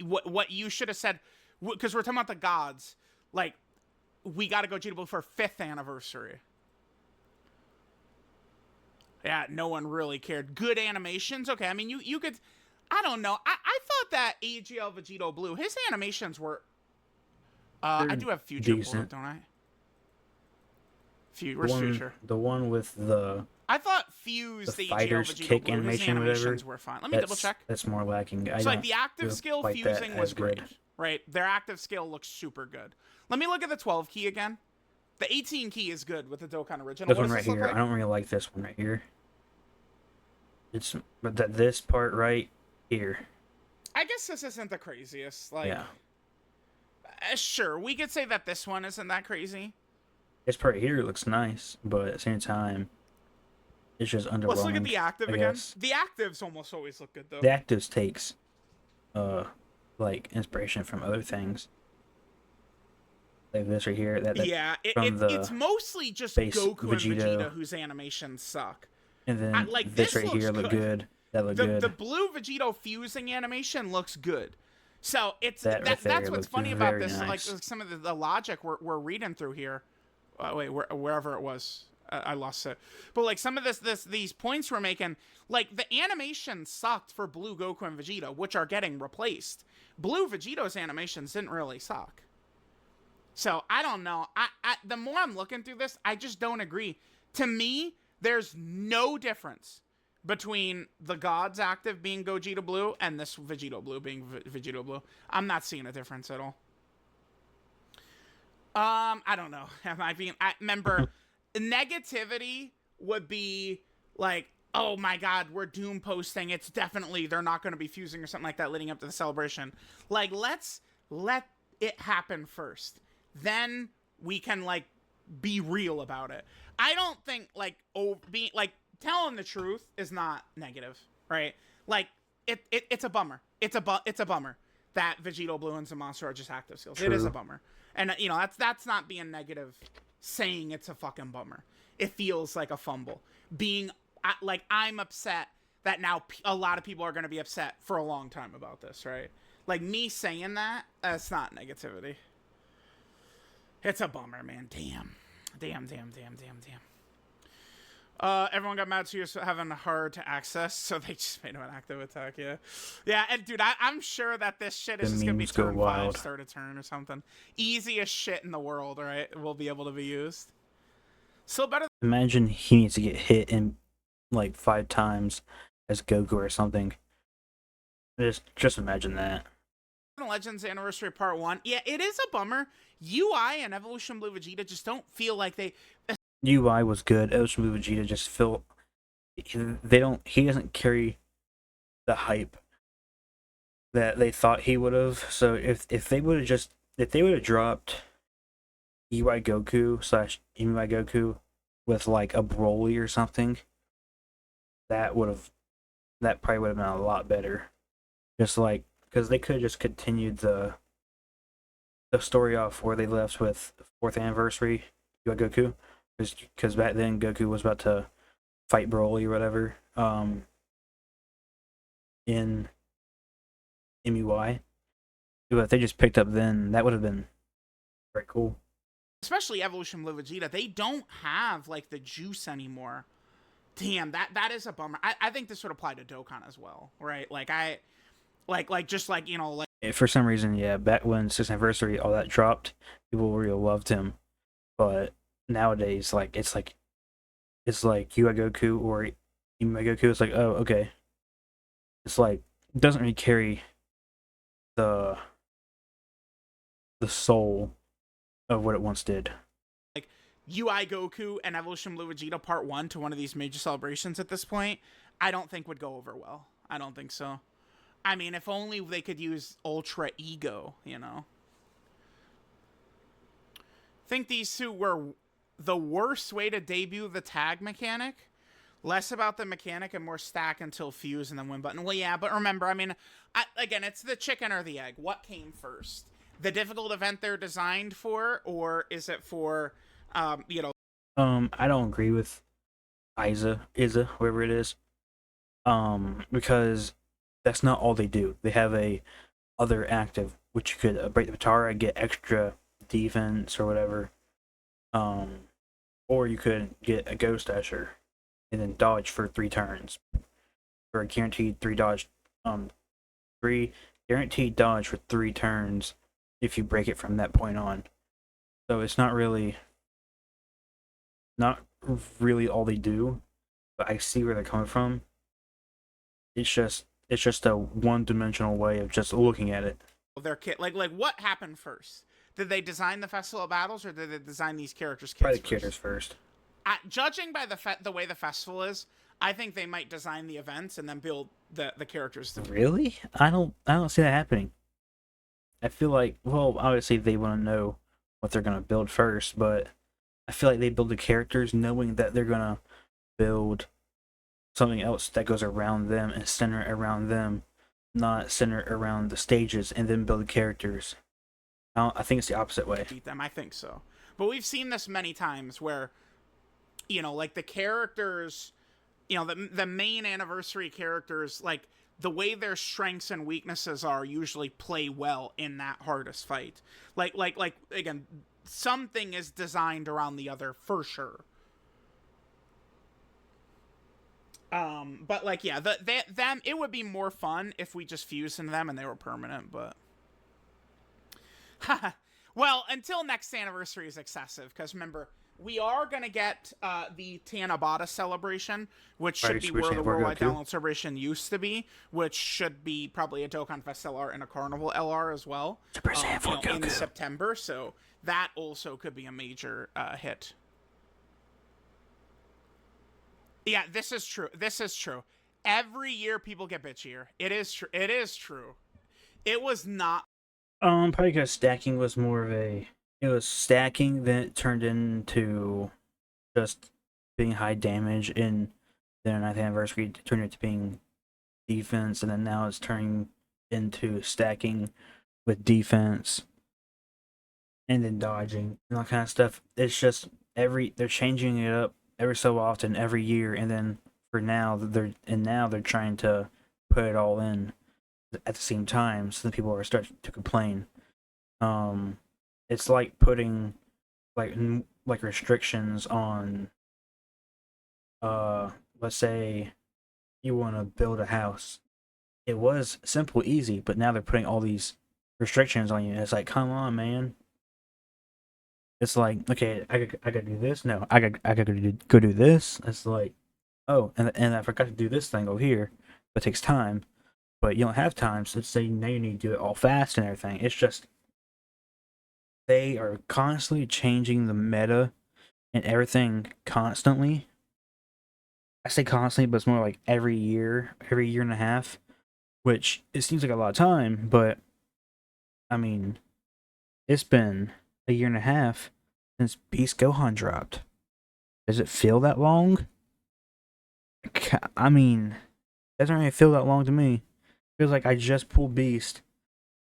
what you should have said, because we're talking about the gods. Like, we got to Gogeta Blue for 5th anniversary. Yeah, no one really cared. Good animations, okay. I mean, you could, I don't know. I thought that AGL Vegito Blue, his animations were. I do have Future decent. Blue, don't I? Where's Future? The one with I thought Fuse the fighters Vegito kick Blue, his animation, animations whatever. were fine. Let me double check. That's more lacking. So like the active skill fusing was great, good. right? Their active skill looks super good. Let me look at the 12 key again. The 18 key is good with the Dokkan original. This one right here. Like? I don't really like this one right here. It's but this part right here. I guess this isn't the craziest. Like, yeah. Sure, we could say that this one isn't that crazy. This part here looks nice, but at the same time, it's just underwhelming. Let's look at the active again. The actives almost always look good though. The actives takes, like inspiration from other things. Like this right here. Yeah, it's mostly just Goku and Vegeta whose animations suck. And then like this right here look good. That look good. The blue Vegito fusing animation looks good. So it's that's what's funny about this. Nice. Like some of the logic we're reading through here. Wait, wherever it was, I lost it. But like some of these points we're making, like the animation sucked for Blue Goku and Vegeta, which are getting replaced. Blue Vegito's animations didn't really suck. So I don't know. The more I'm looking through this, I just don't agree. To me, there's no difference between the gods active being Gogeta Blue and this Vegito Blue being Vegito Blue. I'm not seeing a difference at all. I don't know. Remember, negativity would be like, oh my god, we're doom posting. It's definitely, they're not going to be fusing or something like that leading up to the celebration. Like, let's let it happen first. Then we can, like, be real about it. I don't think, like, being, like, telling the truth is not negative, right? Like, it's a bummer. It's a bummer that Vegito Blue and Zamasu are just active skills. True. It is a bummer. And, you know, that's not being negative, saying it's a fucking bummer. It feels like a fumble. Being, like, I'm upset that now a lot of people are going to be upset for a long time about this, right? Like, me saying that's not negativity. It's a bummer, man. Damn. Everyone got mad, so you're having hard to access, so they just made him an active attack, yeah. Yeah, and dude, I'm sure that this shit is just gonna be turn 5, start a turn or something. Easiest shit in the world, right? Will be able to be used. Still better. Imagine he needs to get hit in, like, 5 times as Goku or something. Just imagine that. Legends Anniversary Part 1. Yeah, it is a bummer. UI and Evolution Blue Vegeta just don't feel like they... UI was good. Evolution Blue Vegeta just feel he doesn't carry the hype that they thought he would have. So if they would have dropped UI Goku / UI Goku with like a Broly or something, that probably would have been a lot better. Just like, because they could have just continued the story off where they left with 4th anniversary UI Goku. Because back then Goku was about to fight Broly or whatever in MUI. But if they just picked up then, that would have been very cool. Especially Evolution Blue Vegeta, they don't have like the juice anymore. Damn, that is a bummer. I think this would apply to Dokkan as well, right? Like just like, you know, like for some reason, yeah, back when 6th anniversary all that dropped, people really loved him, but nowadays, like it's like UI Goku or Ima Goku. It's like, oh, okay. it's like it doesn't really carry the soul of what it once did. Like UI Goku and Evolution Blue Vegeta Part 1 to one of these major celebrations at this point, I don't think would go over well. I don't think so. I mean, if only they could use Ultra Ego, you know. I think these two were the worst way to debut the tag mechanic. Less about the mechanic and more stack until fuse and then win button. Well, yeah, but remember, I mean, again, it's the chicken or the egg. What came first? The difficult event they're designed for, or is it for, you know? I don't agree with Isa, whoever it is. Because that's not all they do. They have a other active, which you could break the Patara, get extra defense or whatever. Or you could get a Ghost Usher and then dodge for 3 turns for a guaranteed 3 guaranteed dodge for 3 turns if you break it from that point on. So it's not really all they do, but I see where they're coming from. It's just a one-dimensional way of just looking at it. Their kit, like what happened first? Did they design the Festival of Battles, or did they design these characters' kits? Probably the characters first. Judging by the way the festival is, I think they might design the events and then build the characters. Really? I don't see that happening. I feel like, well, obviously they want to know what they're gonna build first, but I feel like they build the characters knowing that they're gonna build something else that goes around them and center around them, not center around the stages and then build the characters. I think it's the opposite way. Beat them, I think so. But we've seen this many times where, you know, like the characters, you know, the main anniversary characters, like the way their strengths and weaknesses are usually play well in that hardest fight. Like again, something is designed around the other for sure. But like, yeah, them, it would be more fun if we just fused into them and they were permanent, but well, until next anniversary is excessive, because remember, we are going to get the Tanabata celebration, which should be where the Worldwide Download celebration used to be, which should be probably a Dokkan Fest LR and a Carnival LR as well, in September, so that also could be a major hit. Yeah, this is true. This is true. Every year people get bitchier. It is true. It is true. It was not. Probably because stacking was more of a. It was stacking, then it turned into just being high damage, and then 9th anniversary turned into being defense, and then now it's turning into stacking with defense, and then dodging and all kind of stuff. It's just they're changing it up every so often, every year, and then for now they're trying to put it all in at the same time, so then people are starting to complain. It's like putting like restrictions on let's say you want to build a house. It was simple, easy, but now they're putting all these restrictions on you. And it's like, come on, man. It's like, okay, I gotta do this. No, I gotta go do this. It's like, oh, and I forgot to do this thing over here. But it takes time. But you don't have time, so let's say now you need to do it all fast and everything. It's just they are constantly changing the meta and everything constantly. I say constantly, but it's more like every year and a half, which it seems like a lot of time, but I mean, it's been a year and a half since Beast Gohan dropped. Does it feel that long? I mean, it doesn't really feel that long to me. It feels like I just pulled Beast,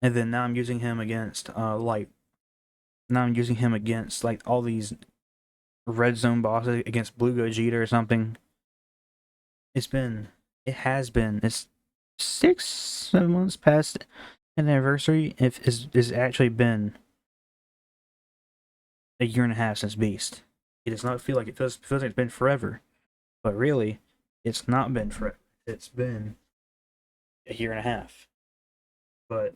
and then now I'm using him against like all these red zone bosses against Blue Gogeta or something. It's 6-7 months past an anniversary. It's actually been a year and a half since Beast. It does not feel like it feels like it's been forever, but really, it's not been forever. It's been a year and a half. But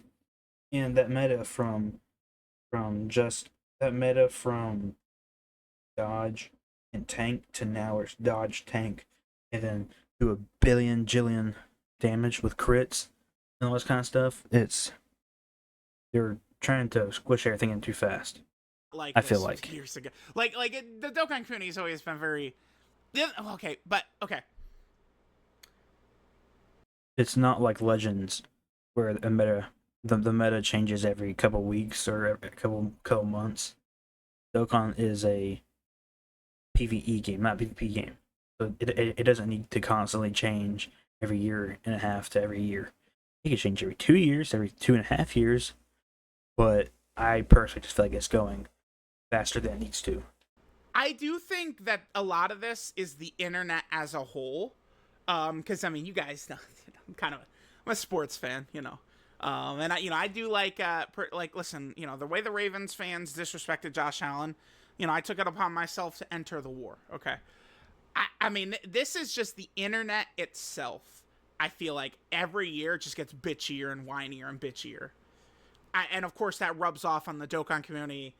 in that meta from dodge and tank to now it's dodge tank and then do a billion jillion damage with crits and all this kind of stuff. They're trying to squish everything in too fast. Like I feel this was like years ago. The Dokkan community has always been very okay, but okay. it's not like Legends where the meta changes every couple weeks or every couple months. Dokkan is a PvE game, not PvP game. So it doesn't need to constantly change every year and a half to every year. It can change every 2 years, every 2.5 years, but I personally just feel like it's going faster than it needs to. I do think that a lot of this is the internet as a whole. Because I mean, you guys know, I'm a sports fan, and I do like, listen, the way the Ravens fans disrespected Josh Allen, I took it upon myself to enter the war. Okay, I mean, this is just the internet itself. I feel like every year it just gets bitchier and whinier and bitchier, and of course that rubs off on the Dokkan community,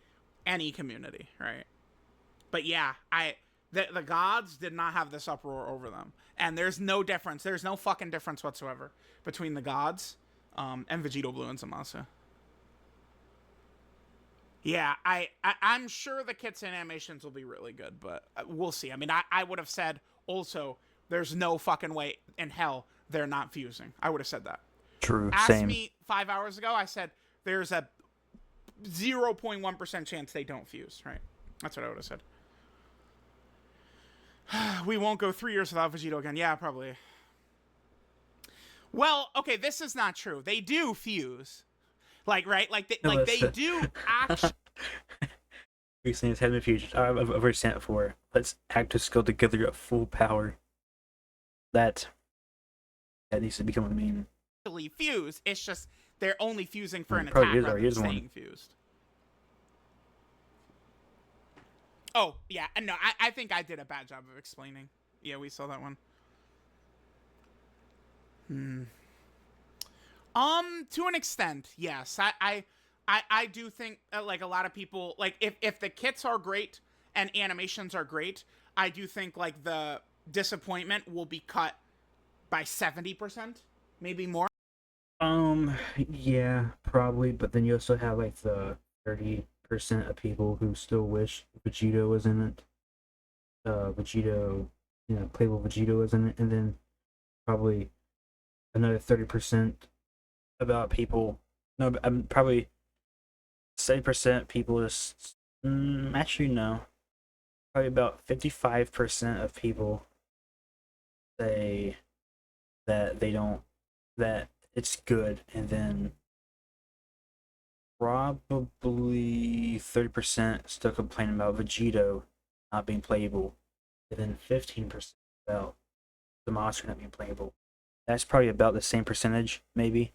any community, right? But yeah, the gods did not have this uproar over them, and there's no difference. There's no fucking difference whatsoever between the gods, and Vegito Blue and Zamasu. Yeah, I'm sure the kits and animations will be really good, but we'll see. I mean, I would have said also there's no fucking way in hell they're not fusing. I would have said that. True, Ask same. me 5 hours ago, I said there's a 0.1% chance they don't fuse, right? That's what I would have said. We won't go 3 years without Vegito again. Yeah, probably. Well, okay, this is not true. They do fuse. Right? They do actually. We've seen this happen in the future. I've already seen it before. Let's actors go together at full power. That needs to become a meme. Fuse. It's just they're only fusing for an Probably attack rather than staying one. fused. Oh, yeah. No, I think I did a bad job of explaining. Yeah, we saw that one. To an extent, yes. I do think like a lot of people, like if the kits are great and animations are great, I do think like the disappointment will be cut by 70%, maybe more. Yeah, probably, but then you also have like the 30% of people who still wish Vegito was in it. Vegito, playable Vegito was in it, and then probably another 30% about people. No, I'm probably 70% people just. Actually, no. Probably about 55% of people say that they don't, that it's good, and then probably 30% still complaining about Vegito not being playable, and then 15% about the monster not being playable. That's probably about the same percentage, maybe.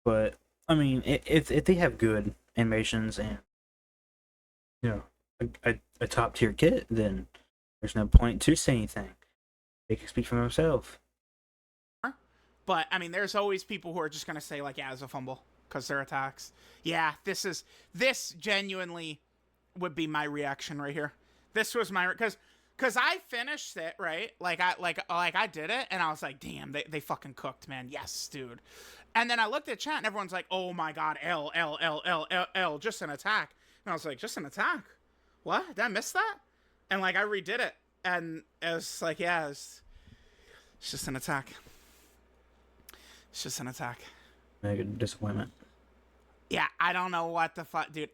But I mean, if they have good animations and a top tier kit, then there's no point to say anything. They can speak for themselves. But I mean, there's always people who are just gonna say like, yeah, it's a fumble because their attacks. Yeah, this genuinely would be my reaction right here. This was my because I finished it right, I did it, and I was like, damn, they fucking cooked, man. Yes, dude. And then I looked at chat, and everyone's like, oh my god, L, just an attack. And I was like, just an attack? What? Did I miss that? And like I redid it, and it was like, yeah, it's just an attack. It's just an attack. Mega disappointment. Yeah, I don't know what the fuck, dude.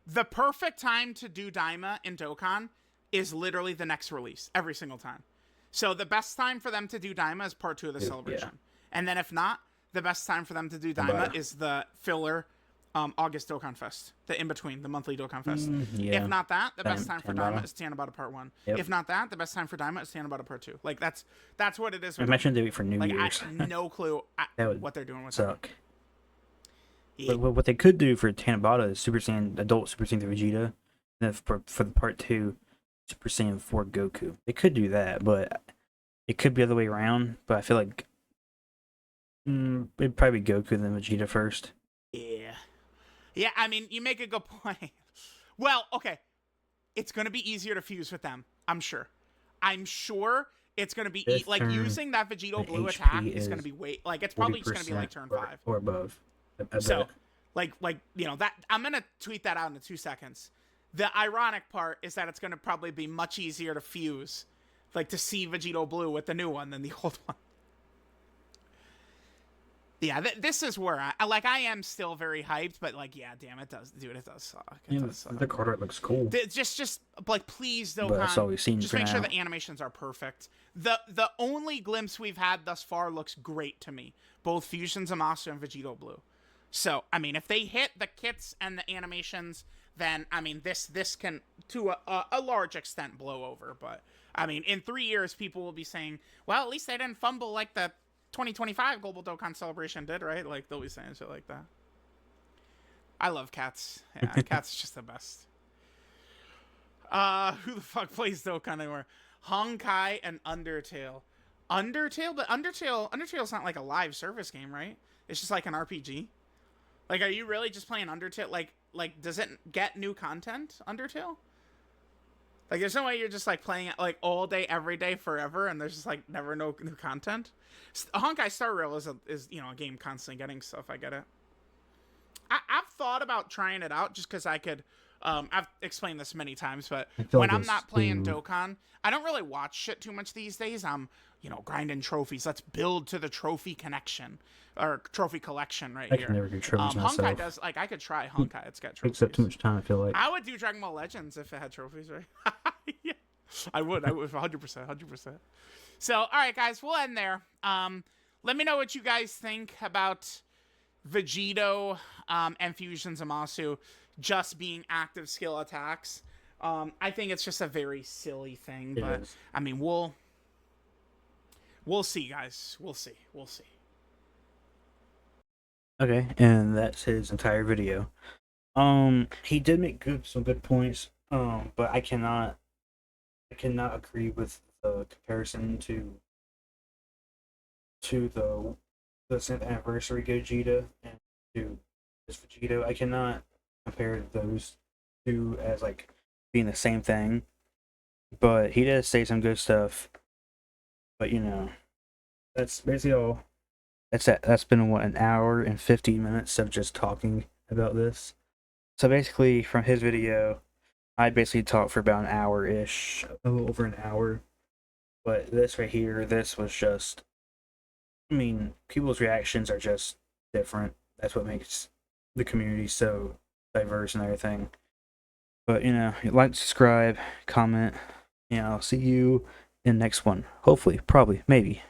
The perfect time to do Daima in Dokkan is literally the next release, every single time. So the best time for them to do Daima is part 2 of the celebration. Yeah. And then if not, the best time for them to do Daima is the filler August Dokkan Fest, the in-between, the monthly Dokkan Fest. Yeah. If not that, the best time for Daima is Tanabata Part 1. Yep. If not that, the best time for Daima is Tanabata Part 2. Like, that's what it is. I mentioned they wait for New Year's. I no clue what they're doing with suck. that. Yeah. But what they could do for Tanabata is Super Saiyan, adult Super Saiyan 3 Vegeta, and then for the Part 2, Super Saiyan 4 Goku. They could do that, but it could be the other way around. But I feel like it'd probably be Goku then Vegeta first. Yeah. Yeah, I mean, you make a good point. Well, okay. It's going to be easier to fuse with them, I'm sure. I'm sure it's gonna be This like turn, using that Vegito the Blue HP attack is gonna is be like it's probably just gonna be like turn 5 or above. I So, bet. like you know that I'm gonna tweet that out in 2 seconds. The ironic part is that it's gonna probably be much easier to fuse, like to see Vegito Blue with the new one than the old one. Yeah, this is where I am still very hyped, but like, yeah, damn, it does, dude, it does suck. It does suck. The card art looks cool. Just like, please, But that's all Dokkan, we've seen just for make sure now. the animations are perfect. The only glimpse we've had thus far looks great to me. Both Fusion Zamasu and Vegito Blue. So, I mean, if they hit the kits and the animations, then I mean, this can to a large extent blow over. But I mean, in 3 years, people will be saying, well, at least they didn't fumble like the 2025 Global Dokkan Celebration did, right? Like, they'll be saying shit like that. I love cats. Yeah, cats is just the best. Who the fuck plays Dokkan anymore? Honkai and Undertale. Undertale? But Undertale's not like a live service game, right? It's just like an RPG. Like, are you really just playing Undertale? Like, does it get new content, Undertale? Like, there's no way you're just, like, playing it, like, all day, every day, forever, and there's just, like, never no new content. Honkai Star Rail is, you know, a game constantly getting stuff. I get it. I've thought about trying it out just because I could. I've explained this many times, but when I'm not playing Dokkan, I don't really watch shit too much these days. I'm, you know, grinding trophies. Let's build to the trophy connection or trophy collection right here. I can never do trophies myself. Honkai does, like, I could try Honkai. It's got trophies. Takes up too much time, I feel like. I would do Dragon Ball Legends if it had trophies, right? Yeah. I would 100%. So, all right, guys, we'll end there. Let me know what you guys think about Vegito and Fusion Zamasu just being active skill attacks. I think it's just a very silly thing, but I mean, we'll see, guys. We'll see. Okay, and that's his entire video. He did make some good points. But I cannot agree with the comparison to the 10th anniversary Gogeta and to this Vegito. I cannot compare those two as like being the same thing. But he does say some good stuff. But you know, that's basically all. That's been what, an hour and 50 minutes of just talking about this. So basically, from his video, I basically talked for about an hour-ish, a little over an hour. But this right here, this was just, I mean, people's reactions are just different. That's what makes the community so diverse and everything. But, you know, like, subscribe, comment, and I'll see you in the next one. Hopefully, probably, maybe.